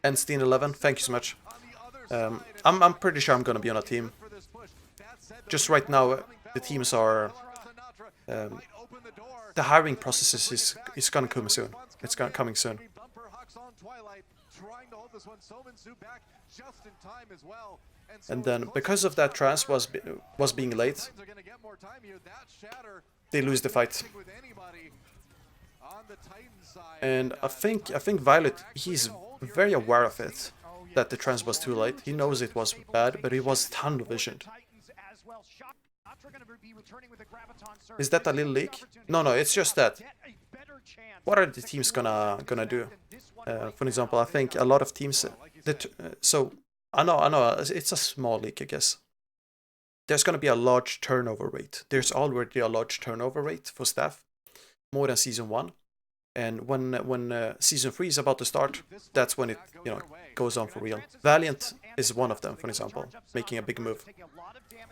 And Steen 11, thank you so much. I'm pretty sure I'm gonna be on a team. Just right now, the teams are. The hiring process is gonna come soon. It's coming soon. And then because of that trans was being late, they lose the fight. And I think Violet, he's very aware of it, that the trans was too late. He knows it was bad, but he was tunnel visioned. Is that a little leak? No, it's just that. What are the teams gonna do? For example, I think a lot of teams so I know it's a small leak, I guess. There's gonna be a large turnover rate. There's already a large turnover rate for staff, more than season 1. And when season 3 is about to start, that's when it goes on for real. Valiant is one of them, for example, making a big move,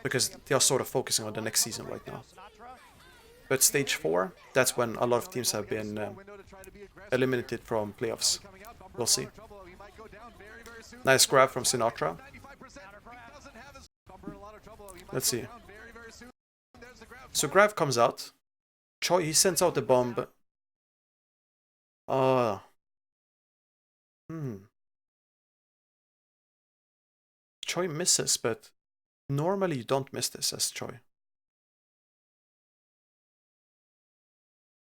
because they are sort of focusing on the next season right now. But stage 4, that's when a lot of teams have been eliminated from playoffs. We'll see. Nice grab from Sinatra. Let's see. So Grav comes out. Choi, he sends out the bomb. Choi misses, but normally you don't miss this as Choi.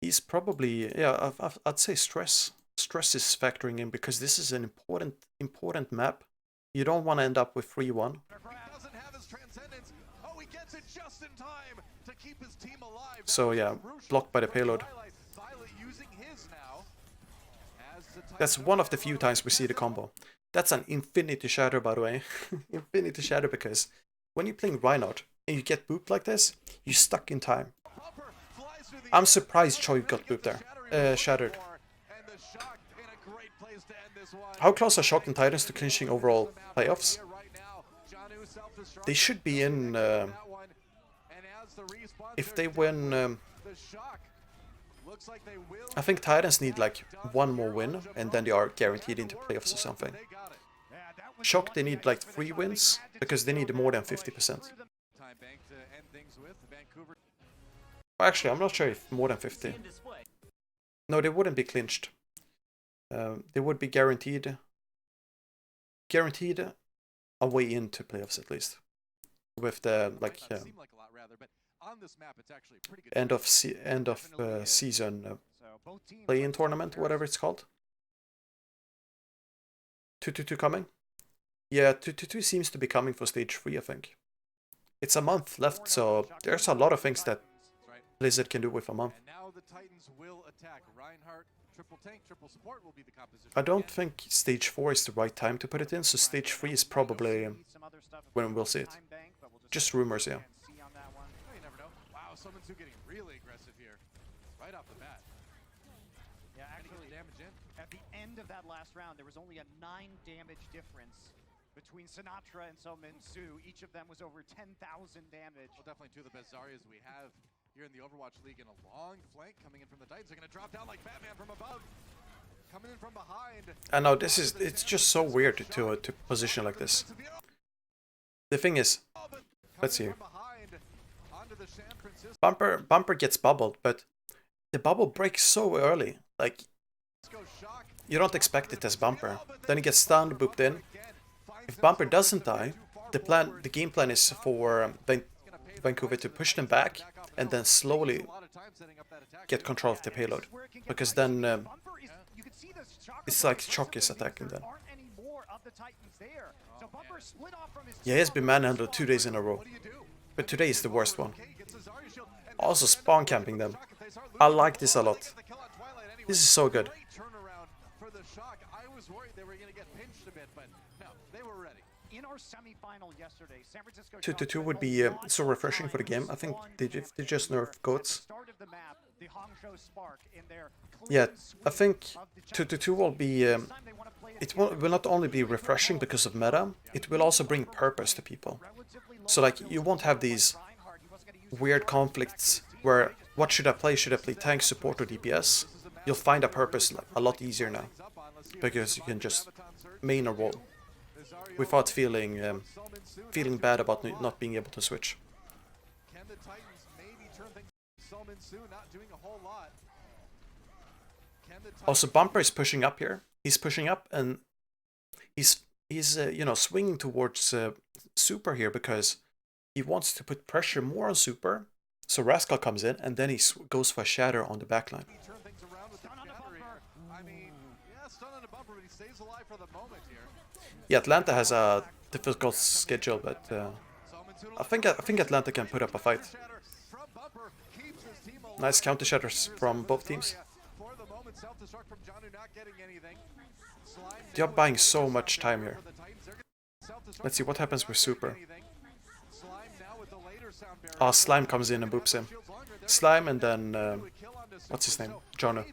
He's probably, yeah, I'd say stress. Stress is factoring in because this is an important map. You don't want to end up with 3-1. So yeah, blocked by the payload. That's one of the few times we see the combo. That's an Infinity Shatter, by the way. Infinity Shatter, because when you're playing Reinhardt and you get booped like this, you're stuck in time. I'm surprised Choi got booped there. Shattered. How close are Shock and Titans to clinching overall playoffs? They should be in... if they win... I think Titans need like one more win, and then they are guaranteed into playoffs or something. Shock, they need like 3 wins, because they need more than 50%. Actually, I'm not sure if more than 50. No, they wouldn't be clinched. They would be guaranteed a way into playoffs at least, with the like end of season play-in tournament, whatever it's called. 2-2-2 coming. Yeah, 2-2-2 seems to be coming for stage 3, I think. It's a month left, so there's a lot of things that Blizzard can do with a month. I don't think stage 4 is the right time to put it in, so stage 3 is probably when we'll see it. Just rumors, yeah. Yeah, actually, at the end of that last round, there was only a 9 damage difference between Sinatra and Sominsu. Each of them was over 10,000 damage. Well, definitely two of the best Zaryas we have here in the Overwatch League, in a long flank coming in from the Titans. They're going to drop down like Batman from above. Coming in from behind. I know, it's just so weird to position like this. The thing is, let's see. Bumper gets bubbled, but the bubble breaks so early. Like, you don't expect it as Bumper. Then he gets stunned, booped in. If Bumper doesn't die, the game plan is for Vancouver to push them back and then slowly get control of the payload. Because then it's like Chock is attacking them. Yeah, he has been manhandled 2 days in a row. But today is the worst one. Also spawn camping them. I like this a lot. This is so good. I was worried they were going to get pinched a bit, but no, they were ready. In our semi-final yesterday, San Francisco 2-2 would be so refreshing for the game. I think they just nerfed goats. Yeah, I think 2-2 will be... it will not only be refreshing because of meta, it will also bring purpose to people. So like, you won't have these weird conflicts where, what should I play? Should I play tank, support, or DPS? You'll find a purpose a lot easier now, because you can just main a role without feeling bad about not being able to switch. Can the Titans maybe turn things Solomon soon, not doing a whole lot. Also, Bumper is pushing up here. He's pushing up, and he's you know, swinging towards Super here because he wants to put pressure more on Super. So Rascal comes in, and then he goes for a Shatter on the backline. Yeah, Atlanta has a difficult schedule, but I think Atlanta can put up a fight. Nice counter shatters from both teams. They're buying so much time here. Let's see what happens with Super. Ah, Slime comes in and boops him. Slime and then what's his name? Jono.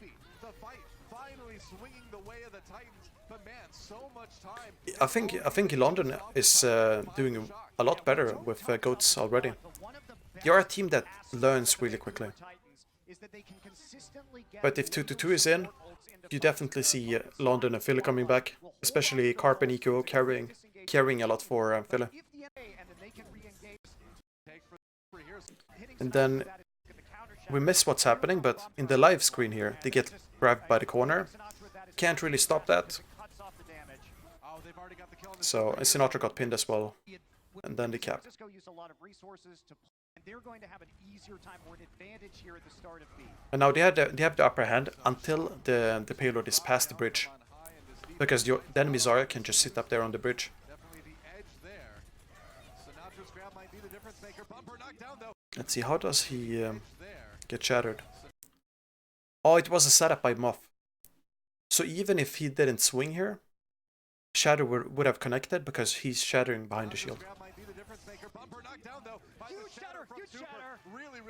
I think London is doing a lot better with goats already. You're a team that learns really quickly. But if 2-2 is in, you definitely see London and Philly coming back, especially Carp and EQO carrying a lot for Philly. And then we miss what's happening, but in the live screen here, they get grabbed by the corner. Can't really stop that. So Sinatra got pinned as well, and then the cap. And now they have the upper hand until the payload is past the bridge, because the enemy Zarya can just sit up there on the bridge. Let's see, how does he get shattered? Oh, it was a setup by Moth. So even if he didn't swing here, Shatter would have connected because he's shattering behind the shield.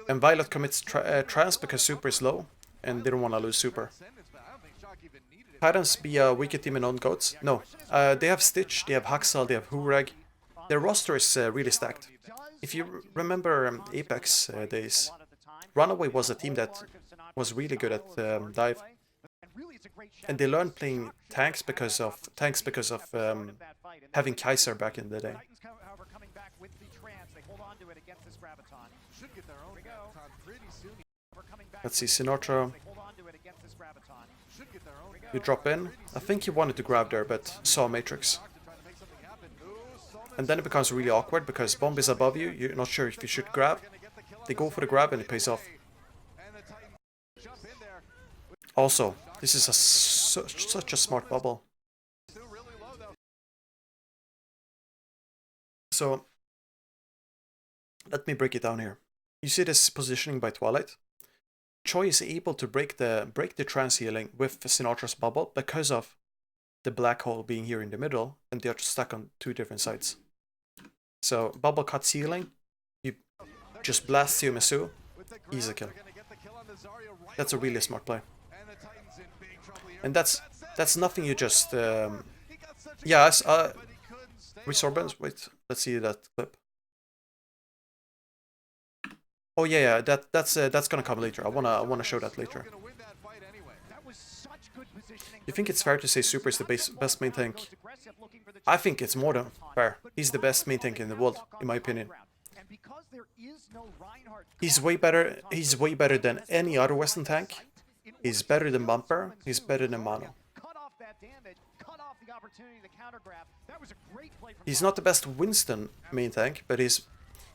And Violet commits trance because Super is low and they don't want to lose Super. Titans be a weaker team in on goats? No. They have Stitch, they have Haxal, they have Hurag. Their roster is really stacked. If you remember Apex days, Runaway was a team that was really good at dive. And they learned playing tanks because of having Kaiser back in the day. Let's see, Sinatra. You drop in. I think he wanted to grab there, but saw Matrix. And then it becomes really awkward because Bomb is above you. You're not sure if you should grab. They go for the grab and it pays off. Also, this is such a smart bubble. So, let me break it down here. You see this positioning by Twilight? Choi is able to break the trance healing with Sinatra's bubble because of the black hole being here in the middle, and they're stuck on two different sides. So, bubble cuts healing, you just blast Tiramisu, easy kill. That's a really smart play. And that's nothing you just... Yes, Resorbance, wait, let's see that clip. Oh yeah, that's gonna come later. I wanna show that later. You think it's fair to say Super is the best main tank? I think it's more than fair. He's the best main tank in the world, in my opinion. He's way better than any other Western tank. He's better than Bumper. He's better than Mano. He's not the best Winston main tank, but he's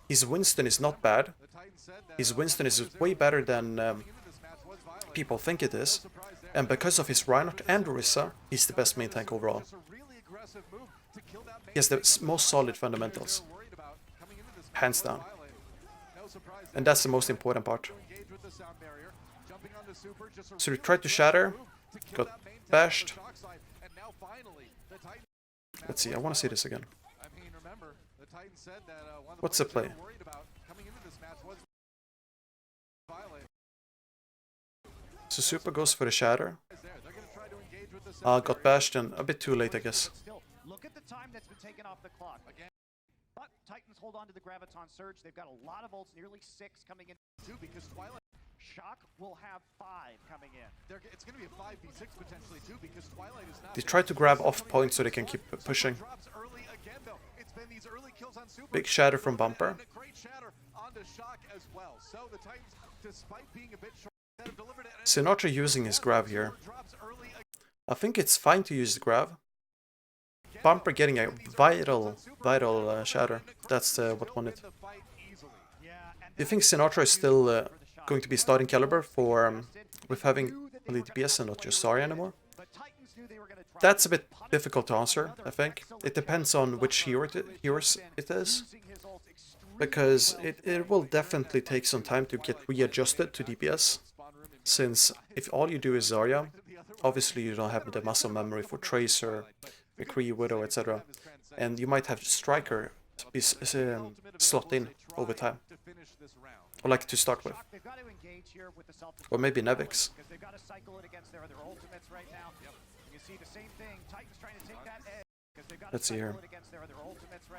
his Winston is not bad. His Winston is way better than people think it is. And because of his Reinhardt and Orisa, he's the best main tank overall. He has the most solid fundamentals. Hands down. And that's the most important part. So he tried to shatter, got bashed. Let's see, I want to see this again. What's the play? So Super goes for the shatter. Got bashed and a bit too late, I guess. Look at the time that's been taken off the clock. But Titans hold on to the Graviton Surge. They've got a lot of ults, nearly 6 coming in. Because Twilight Shock will have 5 coming in. It's going to be a 5v6 potentially too, because Twilight is not. They try to grab off point so they can keep pushing. Big shatter from Bumper. Sinatra using his grab here. I think it's fine to use the grab. Bumper getting a vital shatter. That's what won it. Do you think Sinatra is still going to be starting caliber for with having only DPS and not just Zarya anymore? That's a bit difficult to answer, I think. It depends on which heroes it is. Because it will definitely take some time to get readjusted to DPS. Since if all you do is Zarya, obviously you don't have the muscle memory for Tracer, McCree, Widow, etc. And you might have Striker be slot in over time. Or like to start with. Or maybe Nevix. Let's see here.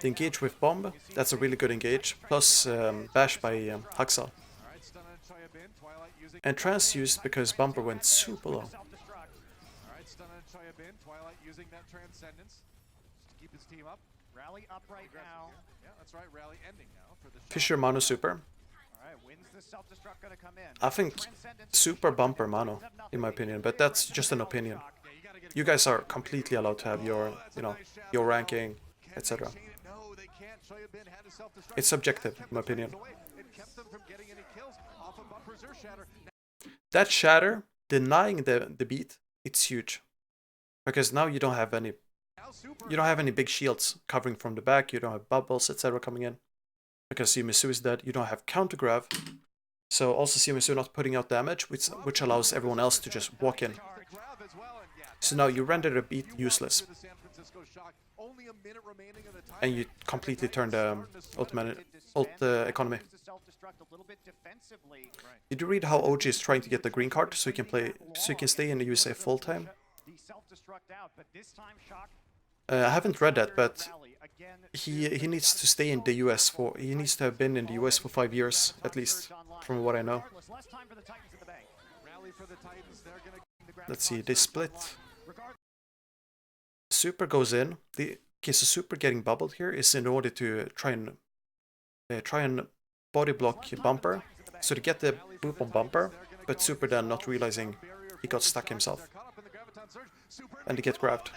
The engage with Bomb, that's a really good engage. Plus bash by Haxal. And Trance used because Bumper went super low. Fisher Mono Super. I think Super Bumper Mono, in my opinion, but that's just an opinion. You guys are completely allowed to have your, your ranking, etc. It's subjective, in my opinion. That shatter, denying the beat, it's huge. Because now you don't have any big shields covering from the back, you don't have bubbles, etc. coming in. Because Shimizu is dead, you don't have counter grab. So also Shimizu not putting out damage, which allows everyone else to just walk in. So now you render the beat useless. And you completely turn the ult economy. Did you read how OG is trying to get the green card so he can stay in the USA full time? I haven't read that, but he needs to stay in the US he needs to have been in the US for 5 years at least, from what I know. Let's see, they split. Super goes in. Okay, so Super getting bubbled here is in order to try and body block Bumper, so to get the boop on Bumper, but Super then not realizing he got stuck himself. And they get grabbed.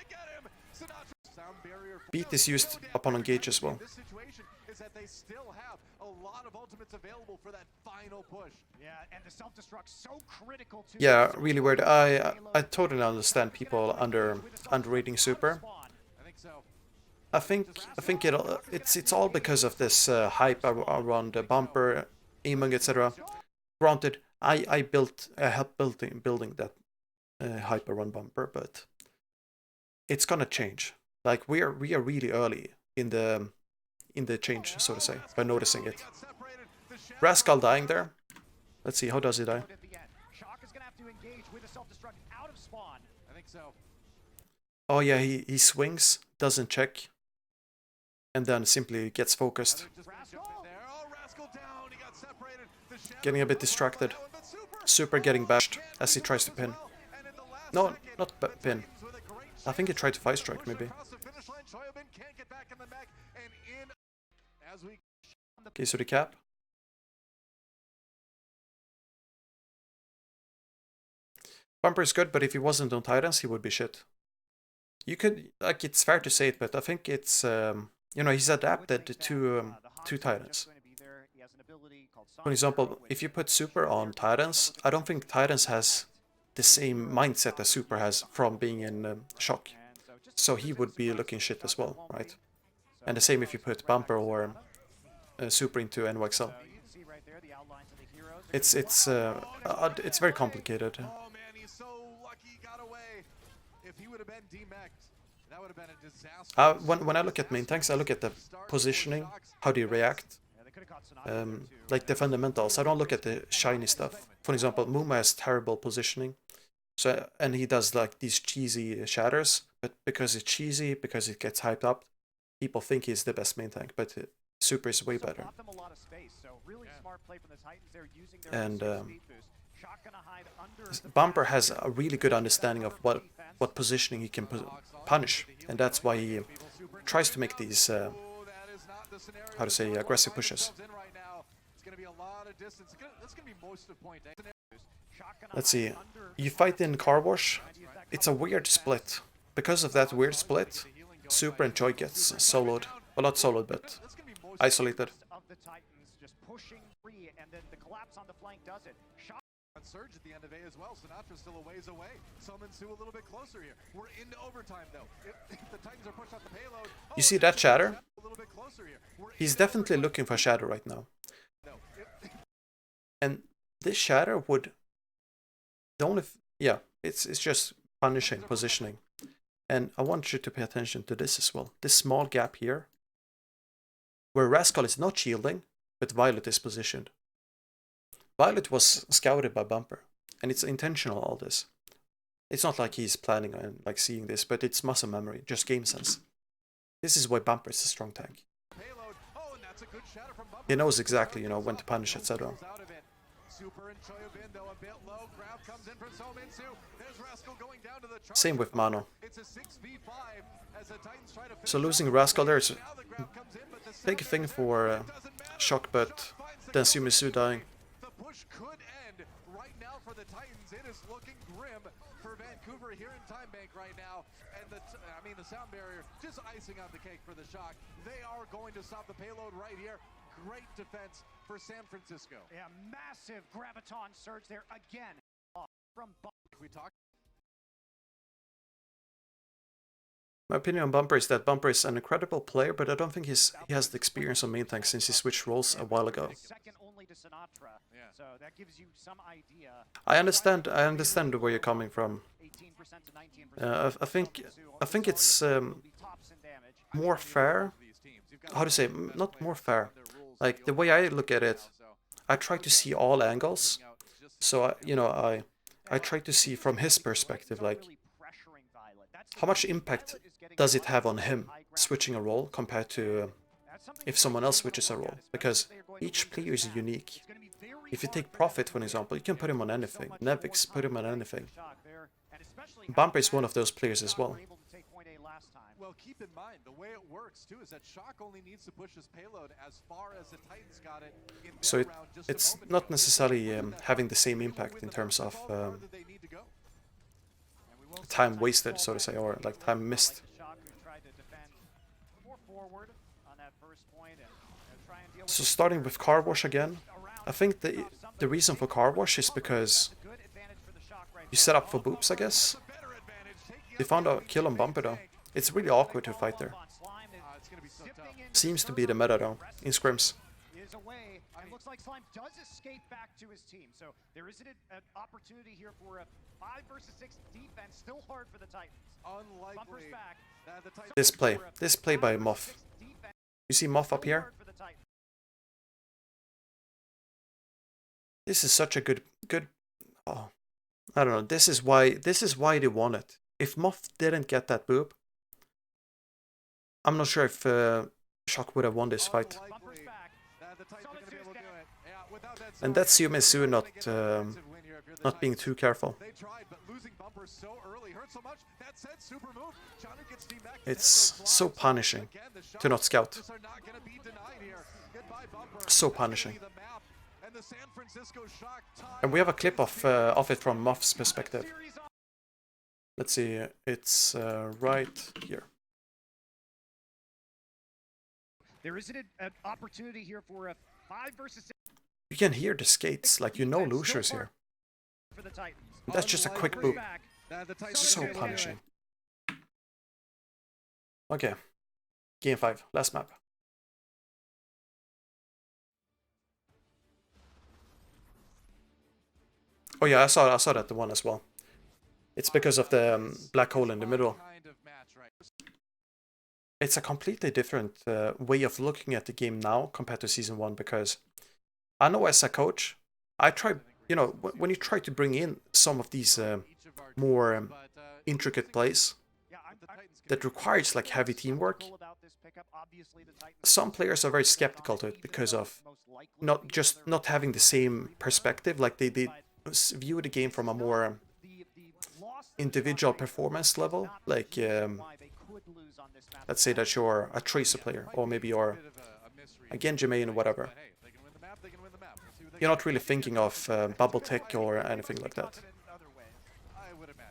Beat is used upon engage as well. Yeah, really weird. I totally understand people underrating Super. I think it's all because of this hype around the Bumper, aiming, etc. Granted, I helped building that hype around Bumper, but it's gonna change. Like we are really early in the change, so to say, by noticing it. Rascal dying there. Let's see, how does he die? Oh yeah, he swings, doesn't check, and then simply gets focused. Getting a bit distracted. Super getting bashed as he tries to pin. No, not pin. I think he tried to 5-strike, maybe. Okay, so the cap. Bumper is good, but if he wasn't on Titans, he would be shit. You could, like, it's fair to say it, but I think it's, he's adapted to Titans. For example, if you put Super on Titans, I don't think Titans has the same mindset as Super has from being in shock. So he would be looking shit as well, right? And the same if you put Bumper or Super into NYXL. It's very complicated. Oh man, he's so lucky he got away. If he would have been demeched, that would have been a disaster. When I look at main tanks, I look at the positioning, how they react, like the fundamentals. I don't look at the shiny stuff. For example, Muma has terrible positioning, so and he does like these cheesy shatters, but because it's cheesy, because it gets hyped up, people think he's the best main tank, but Super is way better. And Bumper has a really good understanding of what positioning he can punish, and that's why he tries to make these how to say aggressive pushes. Let's see, you fight in Car Wash, it's a weird split. Because of that weird split, Super and Choi gets soloed. Well, not soloed, but isolated. Surge at the end of A as well. Sinatra's still a ways away. Summons to a little bit closer here. We're into overtime though. If the Titans are pushed off the payload. You see that shatter? He's definitely looking for shatter right now. And this shatter would it's just punishing positioning. And I want you to pay attention to this as well. This small gap here, where Rascal is not shielding, but Violet is positioned. Violet was scouted by Bumper, and it's intentional, all this. It's not like he's planning on like seeing this, but it's muscle memory, just game sense. This is why Bumper is a strong tank. He knows exactly, when to punish, etc. Same with Mano. So losing Rascal there is a big thing for Shock, but then Sumisu dying. Push could end right now for the Titans. It is looking grim for Vancouver here in Time Bank right now. And the sound barrier just icing on the cake for the Shock. They are going to stop the payload right here. Great defense for San Francisco. Yeah, massive graviton surge there again from we talked. My opinion on Bumper is that Bumper is an incredible player, but I don't think he has the experience on main tank since he switched roles a while ago. I understand where you're coming from. I think it's more fair. How to say? Not more fair. Like the way I look at it, I try to see all angles. So I try to see from his perspective, like how much impact does it have on him switching a role compared to if someone else switches a role? Because each player is unique. If you take Prophet, for example, you can put him on anything. Nevix, put him on anything. Bumper is one of those players as well. Well, keep in mind, the way it works, too, is that Shock only needs to push his payload as far as the Titans got it in So it's not necessarily having the same impact in terms of time wasted, so to say, or like time missed. So starting with Car Wash again, I think the reason for Car Wash is because you set up for boops, I guess. They found a kill on Bumper though. It's really awkward to fight there. Seems to be the meta though, in scrims. Looks like Slime does escape back to his team, so there is an opportunity here for a 5 versus 6 defense. Still hard for the Titans. Unlikely. This play by Moth. You see Moth up here? This is such a good. Oh, I don't know. This is why they won it. If Moth didn't get that boob, I'm not sure if Shock would have won this fight. And that's Sumisu not being too careful. It's so punishing to not scout. So punishing. And we have a clip of it from Muff's perspective. Let's see, it's right here. There is an opportunity here for a 5 versus 6 You can hear the skates, like you know Lucius here. For the Titans. That's just a quick boop. Back. The Titans So can't do it. punishing. Okay. Game 5, last map. Oh yeah, I saw that the one as well. It's because of the black hole in the middle. Kind of match, right? It's a completely different way of looking at the game now compared to Season 1, because I know as a coach, I try, you know, when you try to bring in some of these more intricate plays Yeah, that requires like heavy teamwork, about this pickup. Obviously, the Titans some players are very skeptical to it because of not having the same perspective, like they view the game from a more individual performance level, like let's say that you're a Tracer player, or maybe you're a Genji main or whatever. You're not really thinking of bubble tech or anything like that.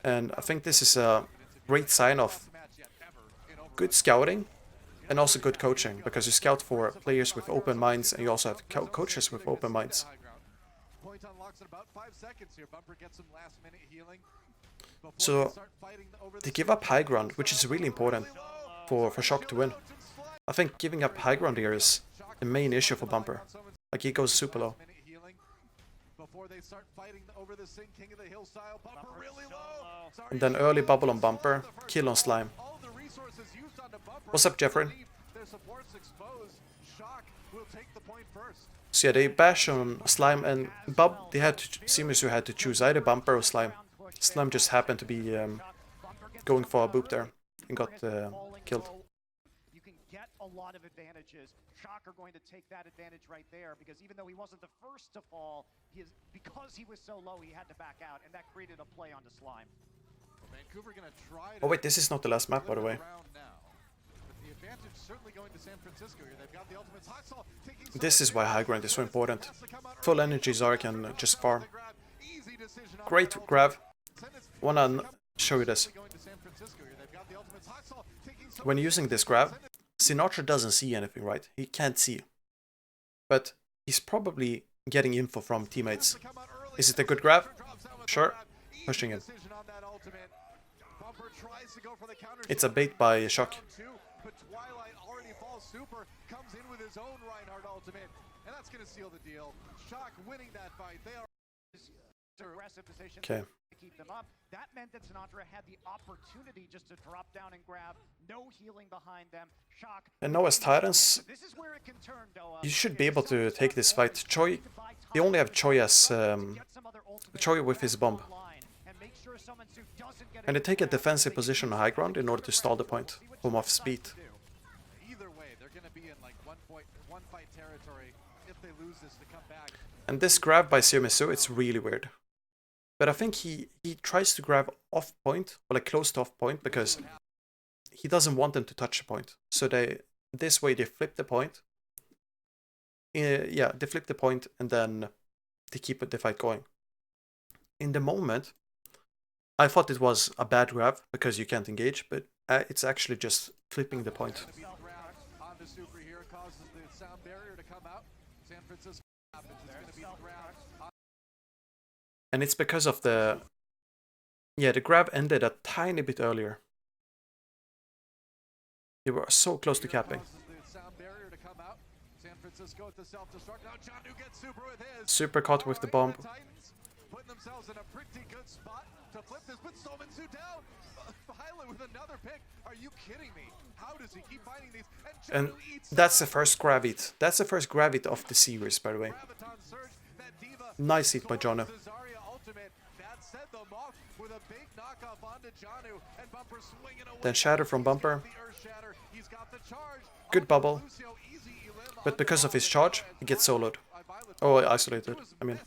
And I think this is a great sign of good scouting and also good coaching, because you scout for players with open minds and you also have coaches with open minds. Point unlocks in about 5 seconds here. Bumper gets some last minute healing. So they give up high ground, which is really important for Shock to win. I think giving up high ground here is the main issue for Bumper. Like, he goes super low. Before they start fighting over the Sing King of the Hill style. Bumper really low. And then early bubble on Bumper, kill on Slime. All the resources used on the Bumper. What's up, Jeffrey? Their supports exposed. Shock will take the point first. So yeah, they bash on Slime, and They had to, Simusu had to choose either Bumper or Slime. Slime just happened to be going for a boop there and got killed. You can get a lot of advantages. Shock are going to take that advantage right there, because even though he wasn't the first to fall, because he was so low, he had to back out, and that created a play onto Slime. Vancouver gonna try to Oh wait, this is not the last map, by the way. the advantage certainly going to San Francisco here. They've got the ultimates. Haxel taking This is why high ground is so important. Full energy Zara can just farm. Great grab. Wanna show you this. When using this grab, Sinatra doesn't see anything, right? He can't see. But he's probably getting info from teammates. Is it a good grab? Sure. Pushing in. It's a bait by Shock. But Twilight already falls super, comes in with his own Reinhardt ultimate, and that's going to seal the deal. Shock winning that fight. They are aggressive position Okay. to keep them up. That meant that Sinatra had the opportunity just to drop down and grab. No healing behind them. Shock. And now as Titans, This is where it can turn, Doa. you should be able to take this fight. Choi, they only have Choi as Choi with his bomb. And they take a defensive position on high ground in order to stall the point. Home off speed. either way, they're going to be in like one fight territory if they lose this to come back. And this grab by Siomisu, it's really weird. But I think he tries to grab off point, or like close to off point, because he doesn't want them to touch the point. So this way they flip the point. Yeah, they flip the point and then they keep the fight going. In the moment, I thought it was a bad grab because you can't engage, but it's actually just flipping the point. On the super here causes the sound barrier to come out. San Francisco happens. It's going to be the ground. And it's because of the grab ended a tiny bit earlier. They were so close to capping. Super caught with the bomb. Putting themselves in a pretty good spot to flip this, but Sominsu down. Violet with another pick. Are you kidding me? How does he keep finding these? And that's the first grab hit. That's the first grab hit of the series, by the way. Nice hit by Jono. Then Shatter from Bumper. Good bubble. But because of his charge, he gets soloed. Oh, isolated. I mean.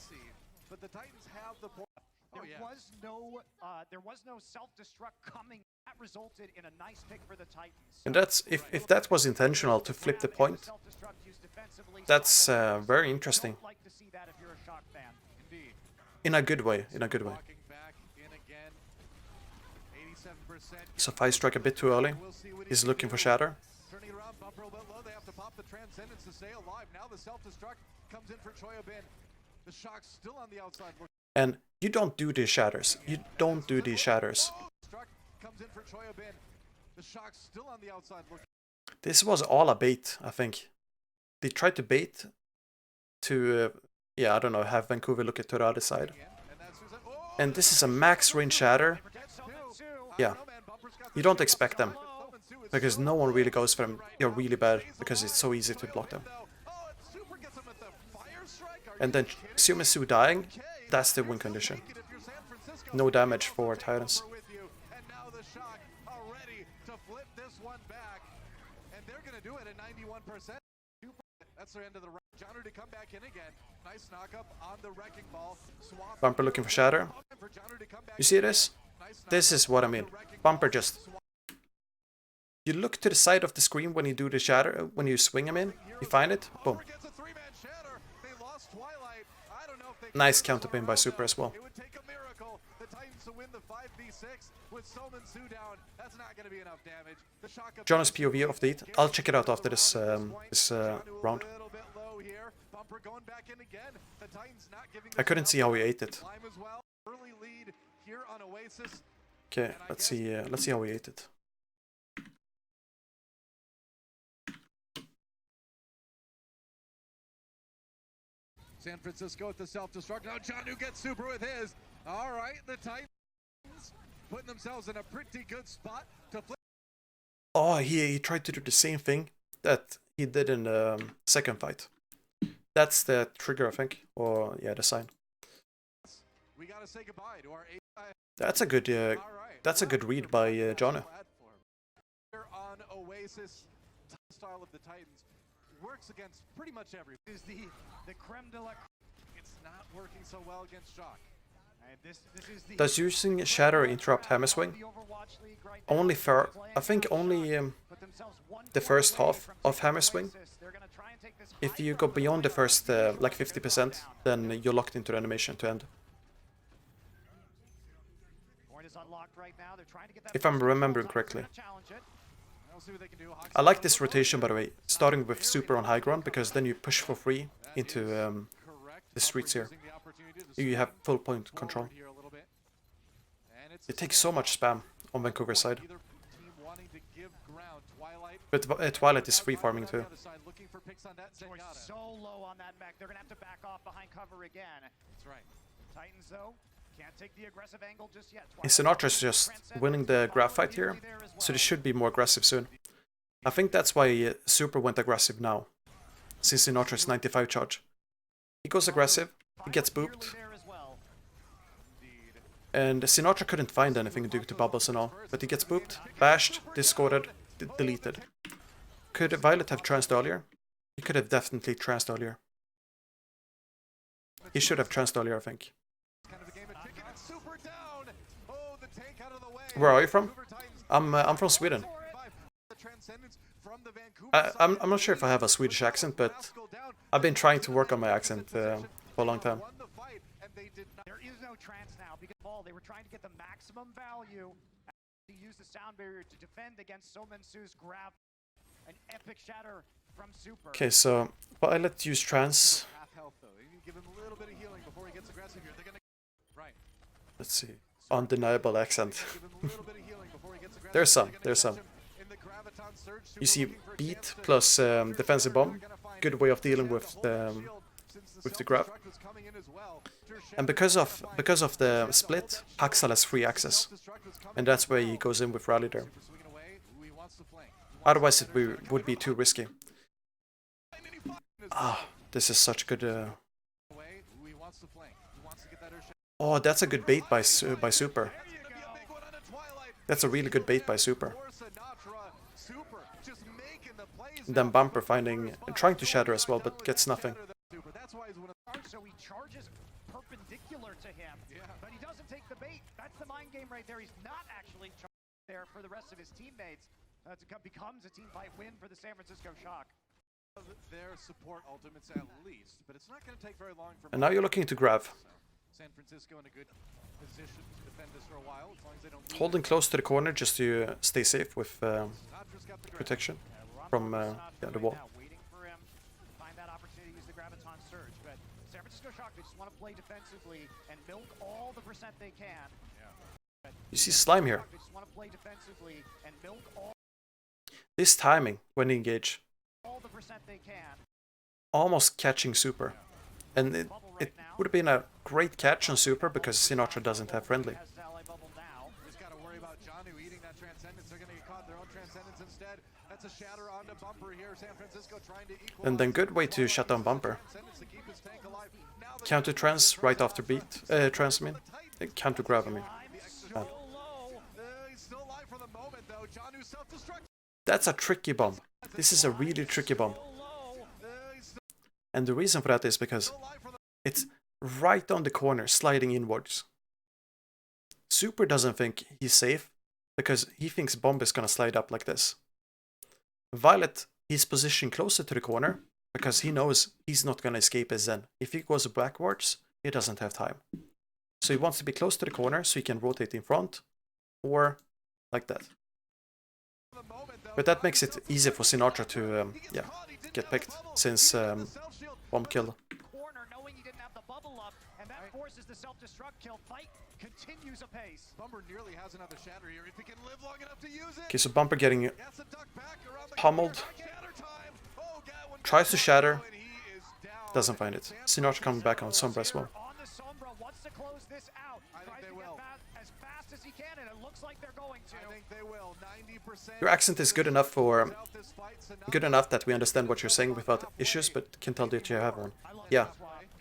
There was no self-destruct coming. That resulted in a nice pick for the Titans. And that's if that was intentional to flip the point, that's very interesting. In a good way, in a good way. So if I strike a bit too early, he's looking for Shatter. Turning around, Bumper a little low. They have to pop the Transcendence to stay alive. Now the self-destruct comes in for Choyobin. The Shock's still on the outside. And you don't do these shatters. You don't do these shatters. Struck comes in for Choyobin. The Shock's still on the outside. This was all a bait, I think. They tried to bait to, yeah, I don't know, have Vancouver look at to the other side. And this is a max range shatter. Yeah, you don't expect them. Because no one really goes for them. You're really bad, because it's so easy to block them. And then Sumisu dying, that's the win condition. No damage for Titans. And now the Shock are ready to flip this one back. And they're going to do it at 91%. That's their end of the round. Johnner to come back in again. Nice knock up on the wrecking ball. Swap. Bumper looking for shatter. You see this? This is what I mean. Bumper just... You look to the side of the screen when you do the shatter, when you swing him in, you find it, boom. Nice counterpin by Super as well. It would take a miracle. The Titans to win the 5v6 with Soman Su down. That's not going to be enough damage. The Shock of John's POV of the heat. I'll check it out after this round. I couldn't see how he ate it. Okay, let's see how he ate it. San Francisco at the self-destruct. Now Johnu gets Super with his. All right, the Titans putting themselves in a pretty good spot to flip. Oh, he tried to do the same thing that he did in the second fight. That's the trigger, I think, or yeah, the sign. We gotta say goodbye to our. That's a good, that's a good read by Johnny. On Oasis, style of the Titans works against pretty much everything. Is the creme de la. It's not working so well against Shock. Does using Shatter interrupt Hammer Swing? Only for, I think only the first half of Hammer Swing. If you go beyond the first like 50%, then you're locked into the animation to end. If I'm remembering correctly. I like this rotation, by the way, starting with Super on high ground, because then you push for free into the streets here. You have full point control. It takes so much spam on Vancouver's side. But Twilight is free farming too. So low on that mech, they're gonna have to back off behind cover again. That's right. Titans though can't take the aggressive angle just yet. And Sinatra's just winning the grab fight here, so they should be more aggressive soon. I think that's why Super went aggressive now, since Sinatra's 95 charge. He goes aggressive, he gets booped, and Sinatra couldn't find anything due to bubbles and all, but he gets booped, bashed, discorded, deleted. Could Violet have tranced earlier? He could have definitely tranced earlier. He should have tranced earlier, I think. Where are you from? I'm from Sweden. I'm not sure if I have a Swedish accent, but I've been trying to work on my accent for a long time. There is no trance now because they were trying to get the maximum value to use the sound barrier to defend against Somensu's grab. An epic shatter from Super. Okay, so Violet use trance. Let's see. Undeniable accent. There's some. You see beat plus defensive bomb. Good way of dealing with the grab. And because of the split, Haxal has free access, and that's where he goes in with Rally there. Otherwise, it would be too risky. Ah, this is such good. Oh, that's a good bait by Super. That's a really good bait by Super. And then Bumper trying to shatter as well, but gets nothing. So he charges perpendicular to him, but he doesn't take the bait. That's the mind game right there. He's not actually charged there for the rest of his teammates. It becomes a team fight win for the San Francisco Shock. Their support ultimates at least, but it's not going to take very long for. And now you're looking to grab. San Francisco in a good position to defend this for a while, as long as they don't. Holding close to the corner just to stay safe with protection from the wall. Waiting for him to find that opportunity to use the graviton surge, but San Francisco Shock just want to play defensively and milk all the percent they can. You see Slime here. They just want to play defensively and milk all This timing when they engage, the percent they can. almost catching Super. And it would have been a great catch on Super because Sinatra doesn't have friendly. Has ally bubble now. Just got to worry about Janu eating that Transcendence. They're going to get caught their own Transcendence instead. That's a shatter onto Bumper here. San Francisco trying to equalize. And then good way to shut down Bumper. Transcendence to keep his tank alive. Now the Counter trans right after beat. Trans I mean. Counter grab I mean. So low. he's still alive for the moment though. Janu self-destruct. That's a tricky bomb. This is a really tricky bomb. He's still And the reason for that is because alive for the it's right on the corner, sliding inwards. Super doesn't think he's safe because he thinks bomb is gonna slide up like this. Violet, he's positioned closer to the corner because he knows he's not gonna escape his Zen. If he goes backwards, he doesn't have time. So he wants to be close to the corner so he can rotate in front or like that. But that makes it easy for Sinatra to get picked since bomb kill. Corner knowing he didn't have the bubble up, and that forces the self-destruct kill. Fight continues apace. Bumper nearly has another shatter here if he can live long enough to use it. Okay, so Bumper getting That's a duck back around the pummeled, corner. Shatter time. Oh, Gatwin tries to shatter, and he is down. doesn't find it. Sinatra coming back on Sombra as well. On the Sombra, wants to close this out. I think Tries they to will. get as fast as he can, and it looks like they're going to. I think they will. 90%. Your accent is good enough for Out this fight, so now good enough that we understand what you're saying without issues, but can tell that you have one. Yeah.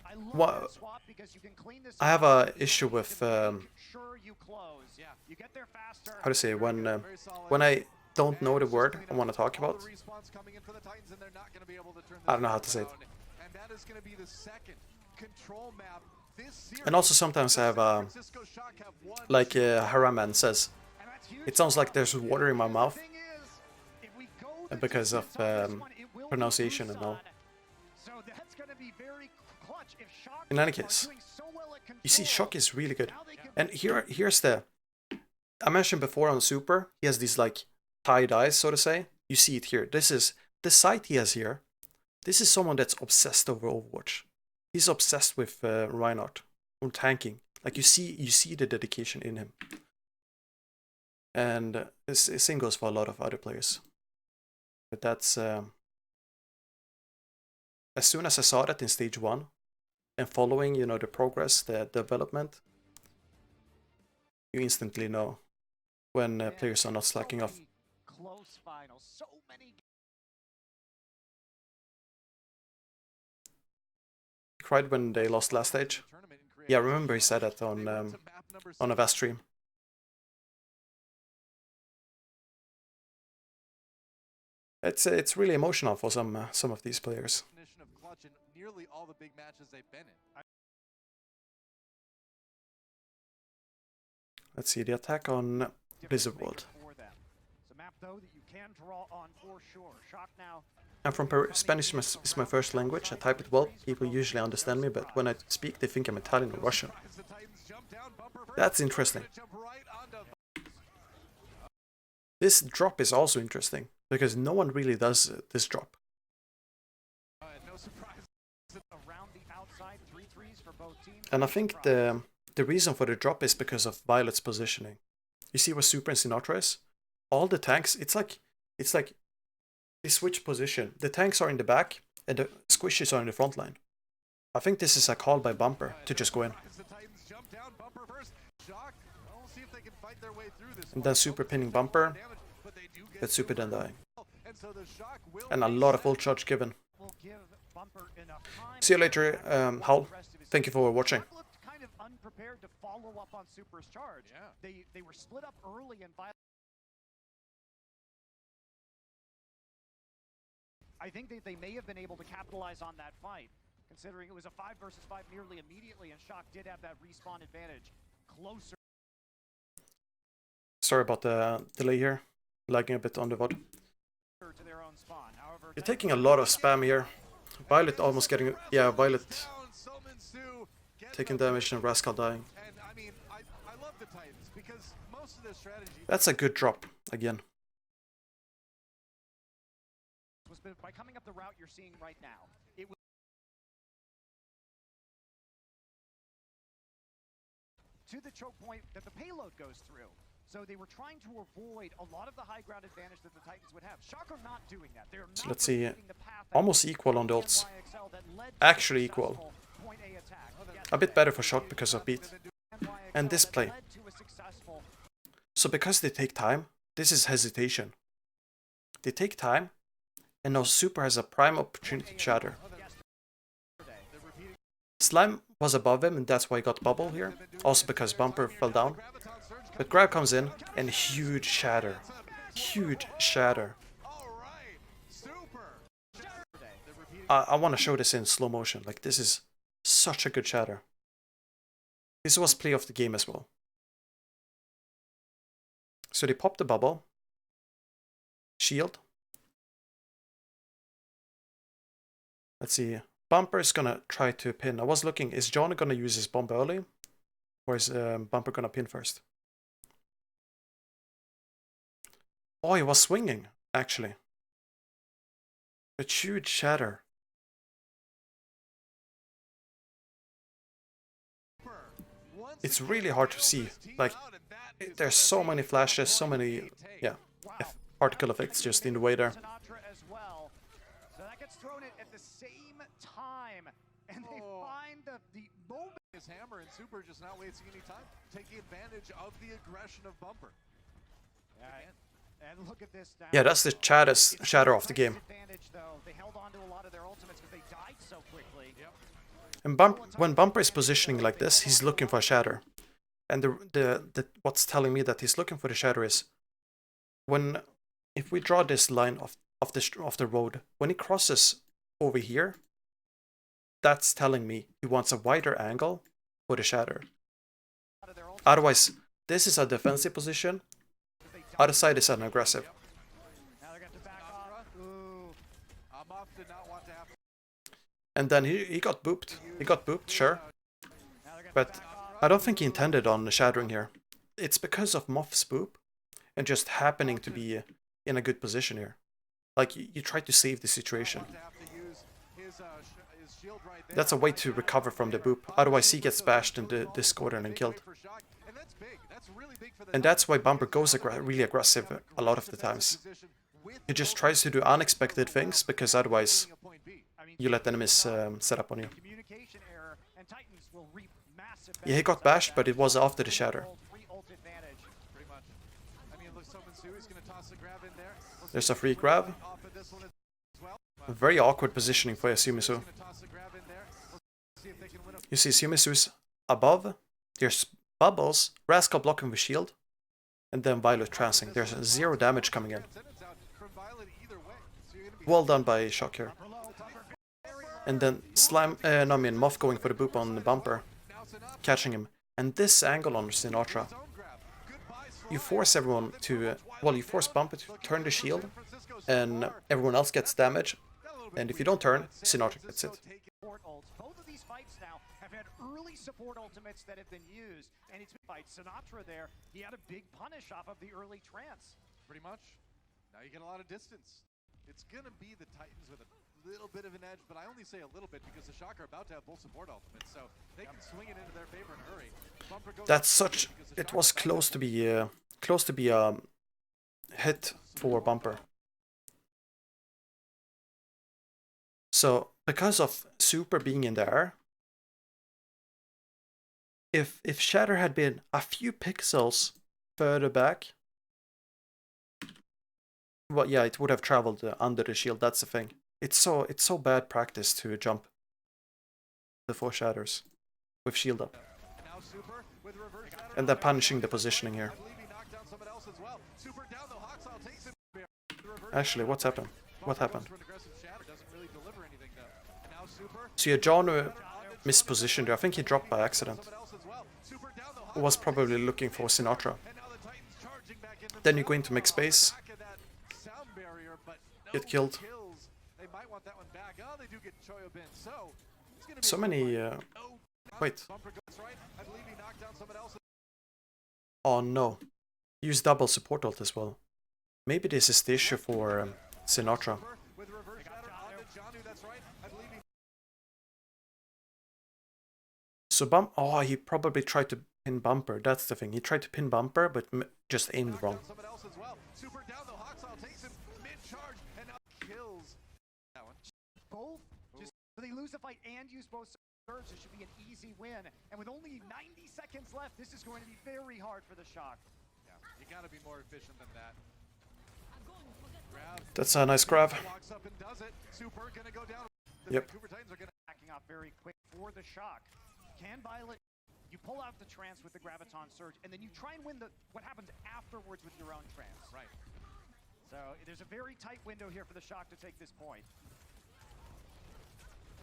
I love Wha- that swap because you can clean this I have up. a issue with Sure you close. Yeah. You get there faster. how to say very when solid. I don't know the word I want to talk All about. the respawns coming in for the Titans, and they're not going to be able to turn I don't this know how to say it. around. And that is going to be the second control map this series. And also sometimes I have San Francisco Shock have won like Haraman says, And that's huge. it sounds like there's water in my mouth Thing is, if we go the because of distance on this one, it will be pronunciation and all. Busan. So that's going to be very clutch if Shock In any are case, doing so well at you see control. Shock is really good. Now they can And here's the I mentioned before on Super, he has these like tied eyes, so to say. You see it here. This is the sight he has here. This is someone that's obsessed over Overwatch. He's obsessed with Reinhardt on tanking. Like you see the dedication in him. And the same goes for a lot of other players. But that's as soon as I saw that in stage 1 and following, you know, the progress, the development, you instantly know when players are not slacking so off. many close finals. So many Cried when they lost last stage. tournament and create Yeah, I remember he said that They on went to map number a Vast stream. It's really emotional for some of these players. definition of clutch in nearly all the big matches they've been in. Let's see the attack on Blizzard World. for them. It's a map though that you can draw on for sure. Shock now. I'm from Peru. Spanish is my first language. I type it well. People usually understand me, but when I speak, they think I'm Italian or Russian. As the Titans jump down, Bumper first. That's interesting. Jump right onto This drop is also interesting because no one really does this drop. no surprise. Around the outside, 3-3s for both teams. And I think the reason for the drop is because of Violet's positioning. You see where Super and Sinatra is? All the tanks, it's like they switch position. The tanks are in the back and the squishes are in the front line. I think this is a call by Bumper to just go in. As the Titans jump down, Bumper first. Shock. We'll see if they can fight their way through this. And then Super pinning Bumper, But they do get but Super then dying. and so the Shock will And a lot of ult charge given. Will give Bumper enough time. See you later, Hull. Thank you for watching. Shock looked kind of unprepared to follow up on Super's charge. Yeah. They were split up early and I think that they may have been able to capitalize on that fight, considering it was a 5 versus 5 nearly immediately, and Shock did have that respawn advantage closer. Sorry about the delay here. Lagging a bit on the VOD. To their own spawn. However, You're taking a lot of spam here. Violet almost getting... Yeah, Violet down, Solomon Sue gets taking up damage and Rascal dying. And I mean, I love the Titans because most of their strategy That's a good drop, again. was by coming up the route you're seeing right now. It was to the choke point that the payload goes through. So they were trying to avoid a lot of the high ground advantage that the Titans would have. Shocker not doing that. They're So not let's see, repeating the path that almost equal on the ults. NYXL that led to Actually successful equal. point A attack. A bit better for Shock because of beat. NYXL And this that play. led to a successful So because they take time, this is hesitation. They take time, and now Super has a prime opportunity to shatter. Slime was above him, and that's why he got bubble here. Also because Bumper fell down. But Grab comes in, and huge shatter. Huge shatter. I want to show this in slow motion. Like, this is such a good shatter. This was play of the game as well. So they pop the bubble. Shield. Let's see. Bumper is gonna try to pin. I was looking, is John gonna use his bomb early? Or is Bumper gonna pin first? Oh, he was swinging, actually. A huge shatter. It's really hard to see. Like, there's so many flashes, so many, yeah, particle effects just in the way there. Sinatra as well. So that gets thrown at the same time, and they find the moment. His hammer and Super just not wasting any time, taking advantage of the aggression of Bumper. And look at this now. Yeah, that's the shatter of the game. Advantage, though. They held on to a lot of their ultimates because they died so quickly. And when Bumper is positioning like this, he's looking for a shatter. And what's telling me that he's looking for the shatter is if we draw this line of the road, when he crosses over here, that's telling me he wants a wider angle for the shatter. Otherwise, this is a defensive position. Other side is an aggressive. Now they're going to back off. Ooh. Did not want to have. And then he got booped. He got booped, sure. But I don't think he intended on shattering here. It's because of Moff's boop and just happening to be in a good position here. Like, you try to save the situation. That's a way to recover from the boop. Otherwise, he gets bashed in the squadron and killed. And that's why Bumper goes really aggressive a lot of the times. He just tries to do unexpected things, because otherwise you let enemies set up on you. Yeah, he got bashed, but it was after the shatter. There's a free grab. A very awkward positioning for Sumisu. You see Sumisu's above. There's bubbles, Rascal blocking with shield, and then Violet trancing. There's 0 damage coming in. Well done by Shock here. And then Moff going for the boop on the Bumper, catching him. And this angle on Sinatra, you force everyone to, you force Bumper to turn the shield, and everyone else gets damage. And if you don't turn, Sinatra gets it. Both of these fights now have had early support ultimates that have been used, and it's fight Sinatra there. He had a big punish off of the early trance. Pretty much. Now you get a lot of distance. It's gonna be the Titans with a little bit of an edge, but I only say a little bit because the Shocker are about to have full support ultimates, so they can swing it into their favor in a hurry. That's such. It was close to be hit for Bumper. So because of Super being in there, if Shatter had been a few pixels further back, well, yeah, it would have traveled under the shield. That's the thing. It's so bad practice to jump the 4 shatters with shield up, and then punishing the positioning here. Actually, what's happened? What happened? So yeah, John mispositioned there. I think he dropped by accident. He was probably looking for Sinatra. Then you go into make space. Get killed. So many... wait. Oh no. Use double support ult as well. Maybe this is the issue for Sinatra. So he probably tried to pin Bumper. That's the thing. He tried to pin Bumper, but just aimed wrong. Someone else as well. Super down though. Hawksall takes him mid-charge and now kills that one. Both, just they lose the fight and use both surge. It should be an easy win. And with only 90 seconds left, this is going to be very hard for the Shock. Yeah, you gotta be more efficient than that. Grab. That's a nice grab. Walks up and does it. Super gonna go down. The Yep. Vancouver Titans are gonna Backing off very quick for the Shock. Can Violet, you pull out the trance with the Graviton Surge, and then you try and win what happens afterwards with your own trance. right. So there's a very tight window here for the Shock to take this point.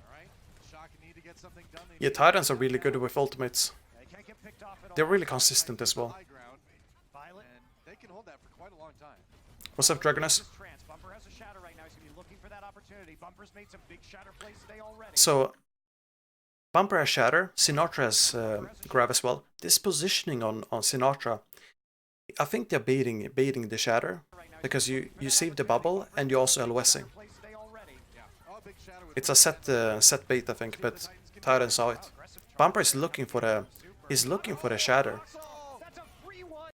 All right. Shock need to get something done. They Yeah, need Titans are really good with ultimates. They can't get picked off at all. They're really consistent as well. high ground, Violet. and they can hold that for quite a long time. What's up, Dragonus? This trance. Bumper has a shatter right now. He's gonna be looking for that opportunity. Bumper's made some big shatter plays today already. So, Bumper has Shatter, Sinatra has Grab as well. This positioning on Sinatra, I think they're baiting the Shatter, because you save the bubble and you're also LOSing. Plays today already. Yeah. Oh, big shadow with It's a set bait, I think, but Titan saw it. Bumper is looking for the Shatter. That's a free one.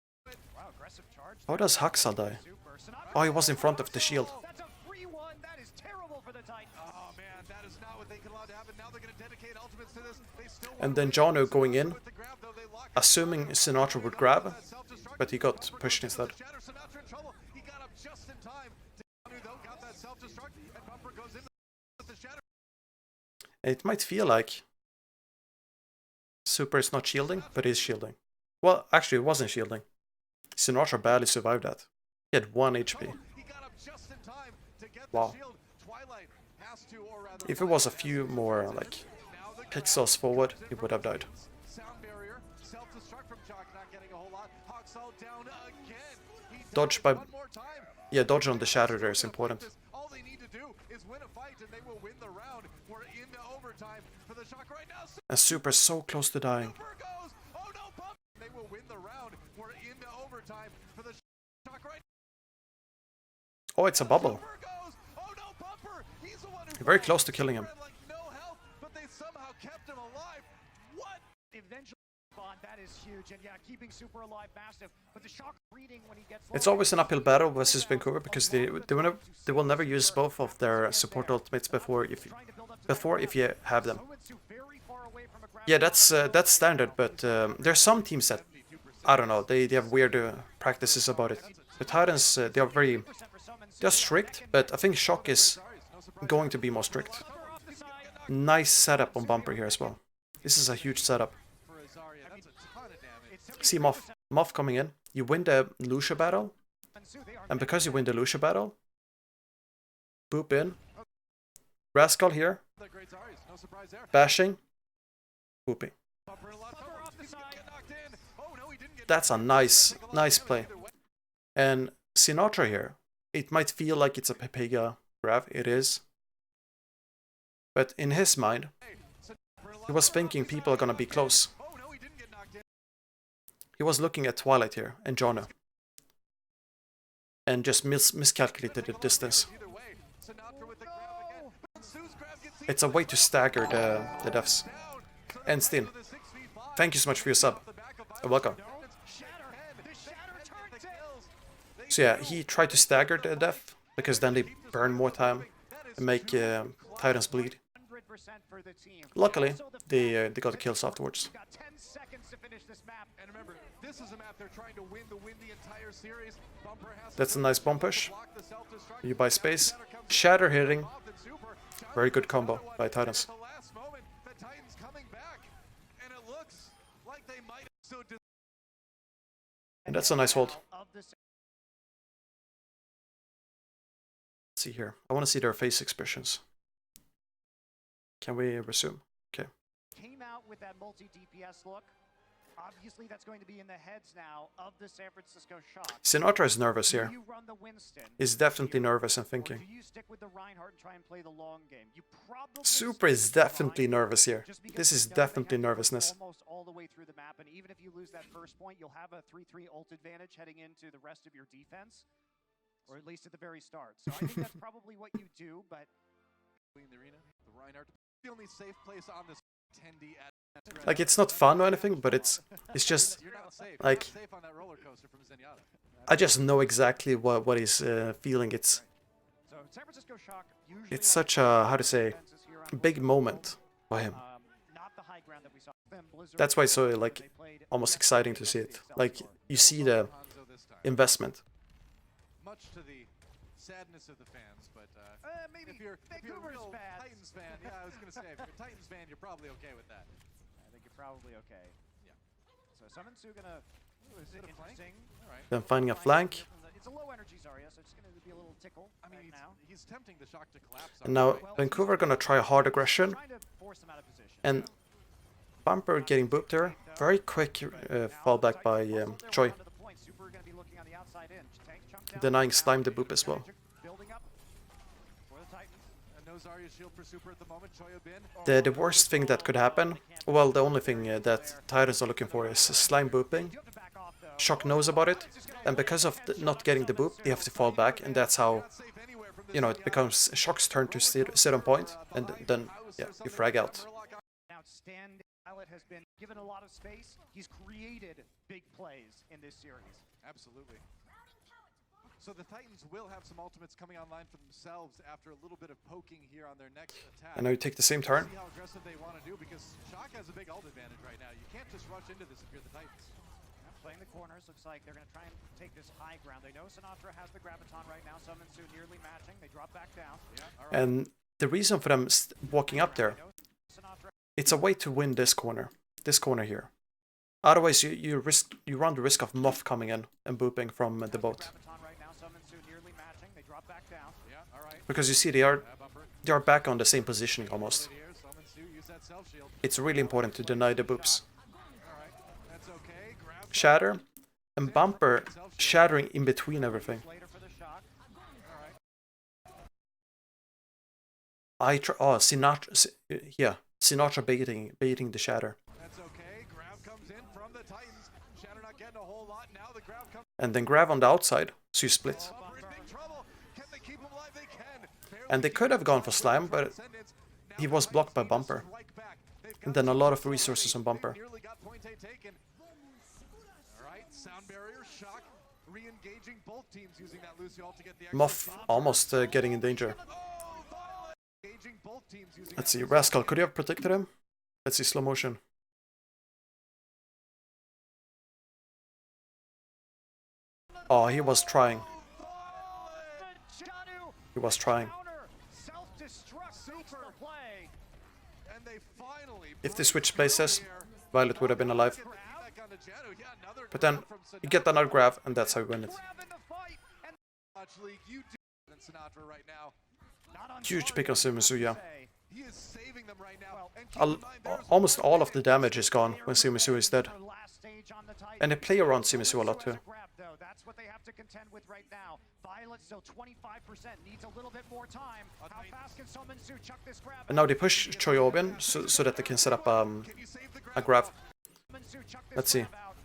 Wow, aggressive charge. How does Haxal die? Super. Sinatra. Oh, he was in front of the shield. That's a free one. That is terrible for the Titans. Oh man, that is not what they can allow to happen. Now they're going to dedicate ultimates to this. They still And then Jono going in, with the grab though. They lock assuming Sinatra would grab, but he got pushed instead. Shatter. Sinatra in trouble. He got up just in time. Danu though got that self-destruct, and Bumper goes in with the shatter. It might feel like Super is not shielding, but is shielding. Well, actually, it wasn't shielding. Sinatra barely survived that. He had 1 HP. He got up just in time to get Wow. the shield. Twilight has to, or rather, If it was a few more, like, now the pixels forward, he would have died. sound barrier, self-destruct from Jock, not getting a whole lot. Hawksall down again. He Dodge dies by- one more time. Yeah, dodge on the Shatter there is important. All they need to do is win a fight and they will win the round. We're into overtime for the Shock right now. And Super is so close to dying. Super goes. Oh no, Bump. They will win the round. We're into overtime for the Shock right Oh, it's a bubble. Super goes. Oh no, Bumper. He's the one who Very fell. close to killing him. Super had, like, no health, but they somehow kept him alive. What? Eventually, Bond, that is huge. And yeah, keeping Super alive, massive. But the Shock reading when he gets It's low. always an uphill battle versus Vancouver because they will never use both of their support ultimates before if you have them. Somitsu very far away from a grab. Yeah, that's standard, but there's some teams that I don't know. They have weird practices about it. The Titans they are very they're strict, but I think Shock is going to be more strict. Nice setup on Bumper here as well. This is a huge setup. For Azaria, that's a ton of damage. See Moth coming in. You win the Lucia battle, and because you win the Lucia battle, boop in. Rascal here, The great Zarius, no surprise there. bashing, booping. Bumper in a lot of trouble. He's gonna get knocked in. Oh no, he didn't get That's a knocked in. nice Take a lot of nice damage play. either way. And Sinatra here, it might feel like it's a Pepega grab, it is. But in his mind, he was thinking people are gonna be close. Oh no, he didn't get knocked in. He was looking at Twilight here and Jono. And just miscalculated the distance. Either way, Sinatra with the grab again. But Sue's grab gets It's a way to stagger the deaths. down. So And Stin, the 6v5 thank you so much for your sub. off the back of You're welcome. Shatter. The Shatter turns it. So yeah, he tried to stagger the death, because then they burn more time and make Titans bleed. 100% for the team. Luckily, Also, the they got the kills afterwards. got 10 seconds to finish this map. And remember, this is a map they're trying to win the entire series. Bumper has to That's a nice bomb push. block the self-destruct. You buy space. Shatter comes Shatter hitting. off and Super. Very good combo by Titans. At the last moment, the Titans coming back, and it looks like they might have so And that's a nice hold. Of the Let's see here. I want to see their face expressions. Can we resume? Okay. came out with that multi-DPS look. Obviously, that's going to be in the heads now of the San Francisco Shock. Sinatra is nervous Do here. you run the Winston? He's definitely nervous and Or thinking. do you stick with the Reinhardt and try and play the long game? You probably Super is stick with the definitely Reinhardt nervous here. just because This you is know they have definitely to nervousness. Almost all the way through the map, and even if you lose that first point, you'll have a 3-3 ult advantage heading into the rest of your defense, or at least at the very start. So I think that's probably what you do, but in the arena. The Reinhardt, the only safe place on this Tendy at Like, it's not fun or anything, but it's just You're not safe. like You're not safe on that roller coaster from Zenyatta. I just know exactly what he's feeling. So San Francisco Shock usually It's such a, how to say, defenses here on big Blizzard moment by him. not the high ground that we saw. Then Blizzard That's why it's so they like played almost exciting to see it. Like, you see the Hanzo this time. investment. Much to the sadness of the fans, but maybe if you're a Vancouver's real fans. Titans fan, yeah, I was gonna say, if you're a Titans fan, you're probably okay with that. I think you're probably okay. Yeah. So Summon Su gonna. Ooh, is it it a flank? interesting? All right. Then finding a flank. It's a low energy Zarya, so it's gonna be a little tickle I mean, right now. he's tempting the Shock to collapse. And now Vancouver gonna try hard aggression. Trying to force him out of position. And Bumper getting booped there. Very quick fallback by Choi. Super gonna be looking on the outside in. Tank chunk down. Denying Slime the boop as well. Building up for the Titans. No Zarya shield for Super at the moment. Choyobin. The worst thing that could happen, well, the only thing that Titans are looking for is Slime booping. You have to back off though. Shock knows about it, and because of not getting the boop, they have to fall back, and that's how, you know, it becomes Shock's turn to sit on point, and then, yeah, you frag out. Outstanding. Violet has been given a lot of space. He's created big plays in this series. Absolutely. So the Titans will have some ultimates coming online for themselves after a little bit of poking here on their next attack. And now you take the same turn. See how aggressive they want to do, because Shock has a big ult advantage right now. You can't just rush into this if you're the Titans. Playing the corners, looks like they're going to try and take this high ground. They know Sinatra has the Graviton right now. Summon Su nearly matching. They drop back down. Yeah, all right. And the reason for them walking up there, Sinatra it's a way to win this corner here. Otherwise, you run the risk of Moth coming in and booping from the boat. Graviton right now. Summon Su nearly matching. They drop back down. Yeah, all right. Because you see, they are back on the same positioning almost. Here, Summon Su, use that self shield. It's really important to deny the boops. All right, that's okay. Grab Shatter and Bumper shattering in between everything. Later for the Shock. Sinatra, yeah, Sinatra baiting the shatter, That's okay. Grab comes in from the Titans. Shatter not getting a whole lot. Now the grab comes. and then grab on the outside, so you split. Bumper in big trouble. Can they keep him alive? They can. Barely And they could have gone for Slime, but he was blocked by Bumper. And then a lot of resources on Bumper. Nearly got point A taken. All right, sound barrier, Shock, re-engaging both teams using that Lucy ult to get the extra Moth kill. almost getting in danger. Oh, Violet! Engaging both teams using Let's that see, Lucy Rascal, ult. could you have protected him? Let's see, slow motion. Oh, he was trying. He was trying. And they finally If they break switch through places, here. Violet would have been alive. Get the feedback onto Janu. Yeah, another But then grab from you get another grab, and that's how you win it. Overwatch League, you do than Sinatra right now. Huge pick on Suya. He is saving them right now. And keep Al in mind, there's almost one all of big the damage is gone when Suya is dead. And they play around Suya a lot too. That's what they have to contend with right now. Violet still 25%, needs a little bit more time. How fast can Summon Su chuck this grab? And now they push Choyobin so that they can set up Can you save the a grab? grab. Summon Su chuck this Let's see. grab out.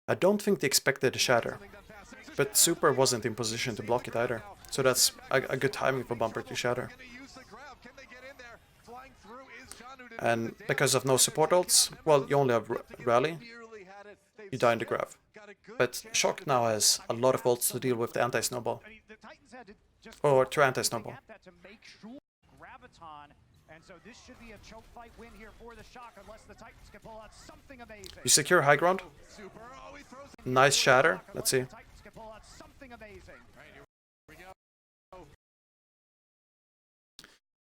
I don't think they expected the shatter, Something done fast. There's a but Super wasn't in position to block it either. So that's a good timing for Bumper to shatter. gonna use the grab. Can they get in there? Flying through is Janu to do And the because of damage. no support ults, well, you only have Rally, Nearly had it. They've you die in the still grab. got a good But chance Shock to now win. has a lot of ults to deal with the anti-snowball. I mean, the Titans had to just Or to anti-snowball. get that to make sure Graviton, and so this should be a choke fight win here for the Shock unless the Titans can pull out something amazing. You secure high ground. Super. Oh, he throws it. Nice shatter. Let's see. The Titans can pull out something amazing. Right, here we go.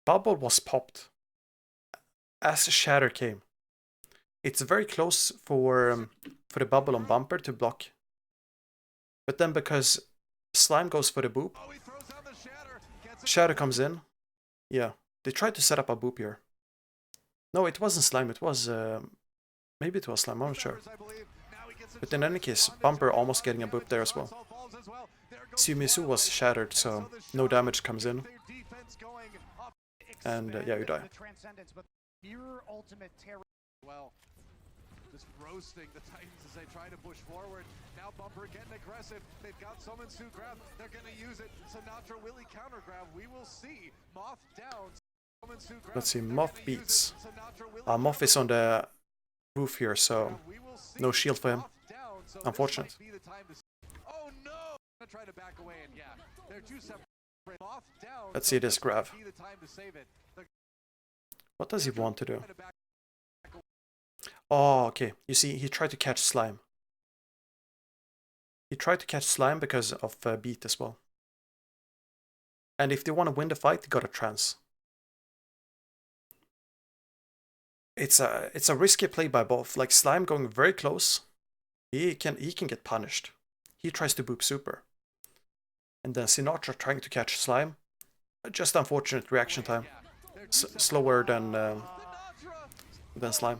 Bubble was popped as shatter came. It's very close for the bubble on Bumper to block. But then because Slime goes for the boop, Oh, he throws down the shatter. Gets it. Shatter comes in. Yeah, they tried to set up a boop here. No, it wasn't Slime, it was... maybe it was Slime, I'm not sure. I believe. Now he gets a But in choke. any case, On the Bumper turret, almost on getting a the boop there as damage, well. console falls as well. There goes Sumisu was Violet. shattered, so And the no Shock damage comes in. keep their defense going up And yeah, you die. The Transcendence, but mirror ultimate terror. well. Just roasting the Titans as they try to push forward. Now Bumper getting aggressive. They've got Summon Su grab. They're going to use it. Sinatra will he counter grab? We will see. Moth down. Let's see, Moth beats. Moth is on the roof here, so no shield for him. Unfortunate. Let's see this grab. What does he want to do? Oh, okay. You see, he tried to catch slime. He tried to catch slime because of beat as well. And if they want to win the fight, they gotta trance. It's a risky play by both. Like slime going very close, he can get punished. He tries to boop super, and then Sinatra trying to catch slime. Just unfortunate reaction time. Slower than slime.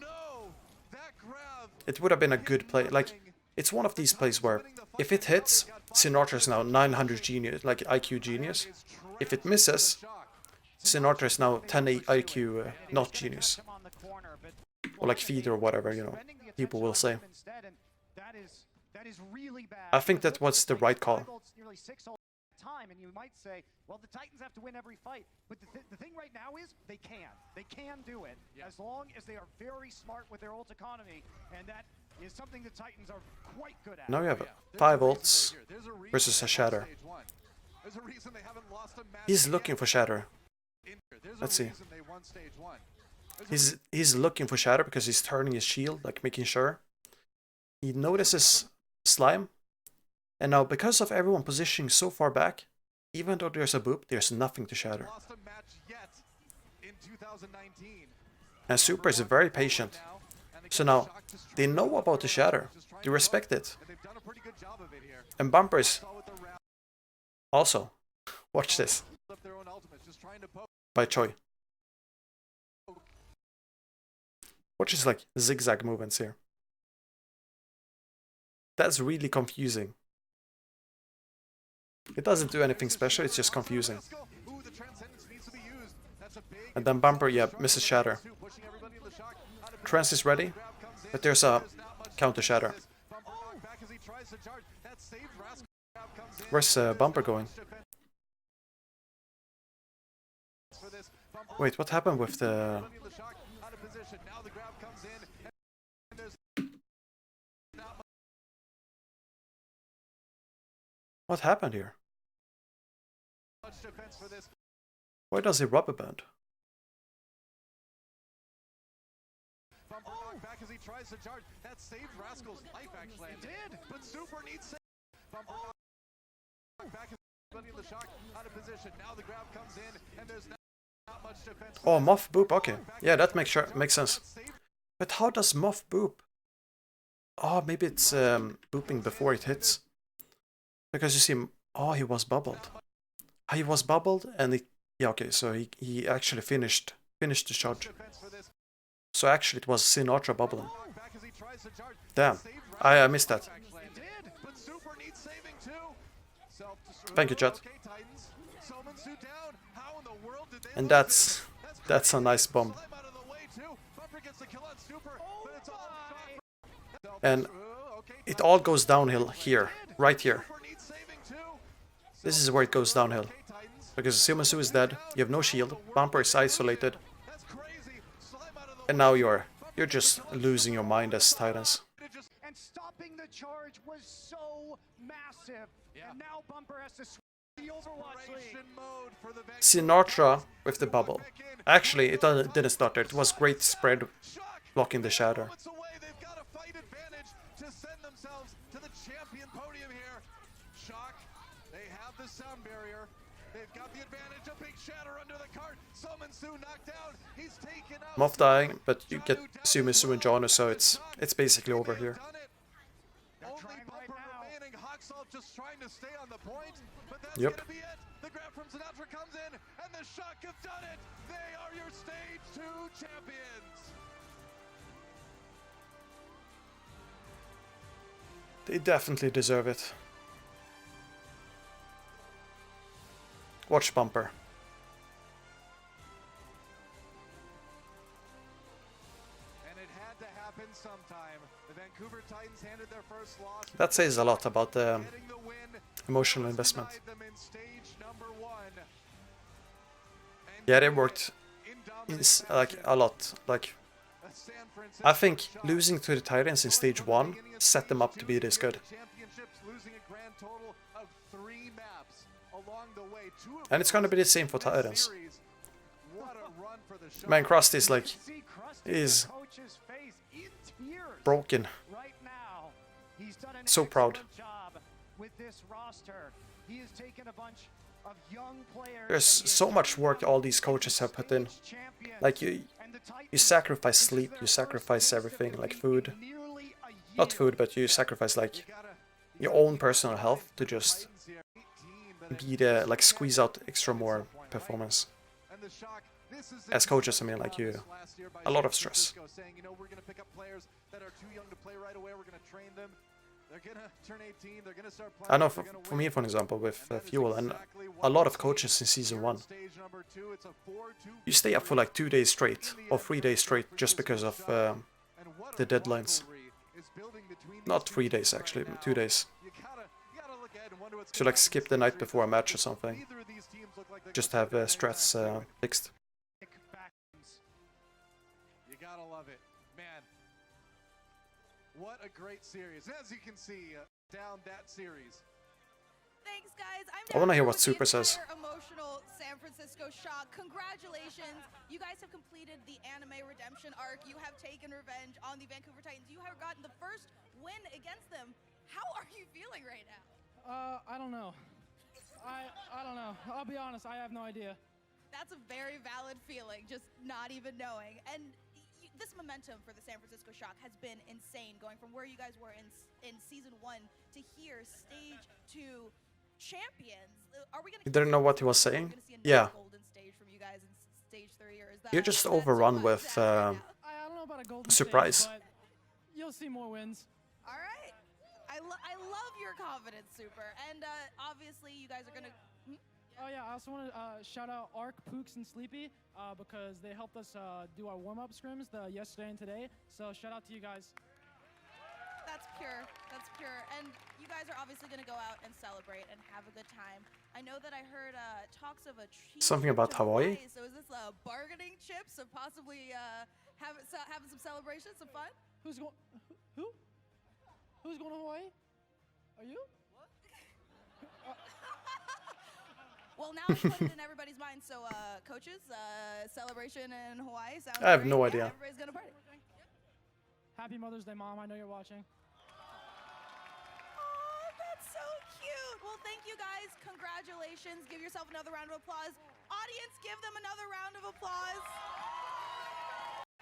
It would have been a good play. Like it's one of these plays where if it hits, Sinatra is now 900 genius, like IQ genius. If it misses, Sinatra is now 10 IQ not genius. Or like feed or whatever, you know, people will say. I think that was the right call. And you might say, well, the Titans have to win every fight, but the thing right now is they can do it as long as they are very smart with their ult economy, and that is something the Titans are quite good at. Now you have 5 ults versus a Shatter. He's looking for Shatter. Let's see. He's looking for Shatter because he's turning his shield, like making sure. He notices slime. And now, because of everyone positioning so far back, even though there's a boop, there's nothing to shatter. And Super is very patient. So now, they know about the shatter. They respect it. And Bumper is also. Watch this. By Choi. Watch his like zigzag movements here. That's really confusing. It doesn't do anything special, it's just confusing. And then Bumper, yeah, misses Shatter. Trance is ready, but there's a counter Shatter. Where's Bumper going? Wait, what happened with the... What happened here? Why does he rubber band? Back as he tries to charge. That saved Rascal's life actually. It did, but Super needs save. Back as the shock out of position. Now the grab comes in and there's not much defense. Oh, Moth boop, okay. Yeah, that makes sense. But how does Moth boop? Oh, maybe it's booping before it hits. Because you see, oh, he was bubbled. He was bubbled, and it, yeah, okay, so he actually finished the charge. So actually, it was Sinatra bubbling. Damn, I missed that. Thank you, chat. And that's a nice bomb. And it all goes downhill here, right here. This is where it goes downhill. Because Sumasu is dead, you have no shield, Bumper is isolated. And now you're just losing your mind as Titans. And stopping the charge was so massive. And now Bumper has to switch the Overwatch League. Sinatra with the bubble. Actually, it didn't start there. It was great spread blocking the shatter. They have the sound barrier. They've got the advantage. A big shatter under the cart. Sumasu knocked down. He's taken out. Moth dying, but you get Sumasu and Jono, so it's basically over here. Only Bumper remaining. Hawksall just trying to stay on the point, but that's Yep. gonna be it. The grab from Sinatra comes in, and the Shock have done it. They are your Stage 2 champions. They definitely deserve it. Watch Bumper. And it had to happen sometime. The Vancouver Titans handed their first loss. That says a lot about the Getting the win. emotional investment. Them in stage number 1. And Yeah, they worked is like a lot. Like, I think losing to the Titans in stage 1 set them up to be this good. And it's gonna be the same for Titans. Man, Krusty is like, is broken. So proud. There's so much work all these coaches have put in. Like, you sacrifice sleep, you sacrifice everything, like food. Not food, but you sacrifice like your own personal health to just be the, like, squeeze out extra more performance. As coaches, I mean, like, a lot of stress. I know, for me, for example, with Fuel, and a lot of coaches in Season 1, you stay up for like 2 days straight, or 3 days straight, just because of the deadlines. Not 3 days, actually, 2 days. So like skip the night before a match or something, just have strats fixed. You gotta love it, man. What a great series. As you can see, down that series. Thanks, guys. I want to hear what Super says. Emotional San Francisco Shock. Congratulations. You guys have completed the anime redemption arc. You have taken revenge on the Vancouver Titans. You have gotten the first win against them. How are you feeling right now? I don't know. I don't know. I'll be honest, I have no idea. That's a very valid feeling, just not even knowing. And this momentum for the San Francisco Shock has been insane, going from where you guys were in Season 1 to here, Stage 2 champions. Are we gonna? You didn't know what he was saying? Yeah. Golden stage from you guys in Stage 3, or is that? You're just overrun with I don't know about a golden surprise. Stage, but you'll see more wins. All right. I love your confidence, Super. And obviously, you guys are gonna. Oh yeah, I also want to shout out Ark, Pooks, and Sleepy because they helped us do our warm-up scrims yesterday and today. So shout out to you guys. That's pure. That's pure. And you guys are obviously going to go out and celebrate and have a good time. I know that I heard talks of a trip something about Hawaii. So is this a bargaining chip? So possibly having some celebration, some fun? Who's going? Who? Who's going to Hawaii? Are you? Well, now I put it in everybody's mind. So, coaches, celebration in Hawaii sounds I have great. no idea. Yeah, everybody's gonna party. Happy Mother's Day, Mom. I know you're watching. Oh, that's so cute. Well, thank you guys. Congratulations. Give yourself another round of applause. Audience, give them another round of applause.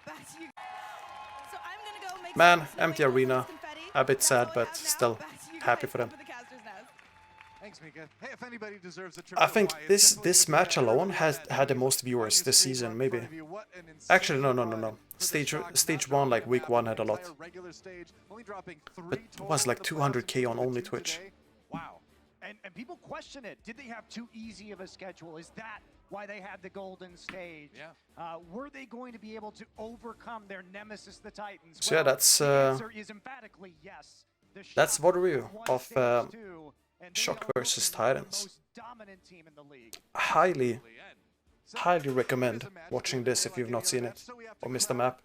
Back to you. So I'm gonna go make Man, some empty snowing arena. confetti. A bit That's sad, all I but have now. still Back to you happy guys. for them. Up in the caster's nest. Thanks, Mika. Hey, if anybody deserves a trip I to think Hawaii, this it's definitely the match Vancouver alone has Titans. had the most viewers Audience this stream season, right in maybe. front of you. What an Actually, insane no. run for the Stage Shock. stage Not 1, like dropping week half 1, of had a the lot. entire regular stage, only dropping 3 But it total was like of the 200K on browsers only to Twitch. today. Wow. And people question it. Did they have too easy of a schedule? Is that why they had the golden stage? Yeah. Were they going to be able to overcome their nemesis, the Titans? So yeah, that's the answer is emphatically yes. The that's Shock what review won of stage 2, and they Shock are versus looking like the Titans. most dominant team in the league. highly recommend watching this if you've not seen it or missed the map.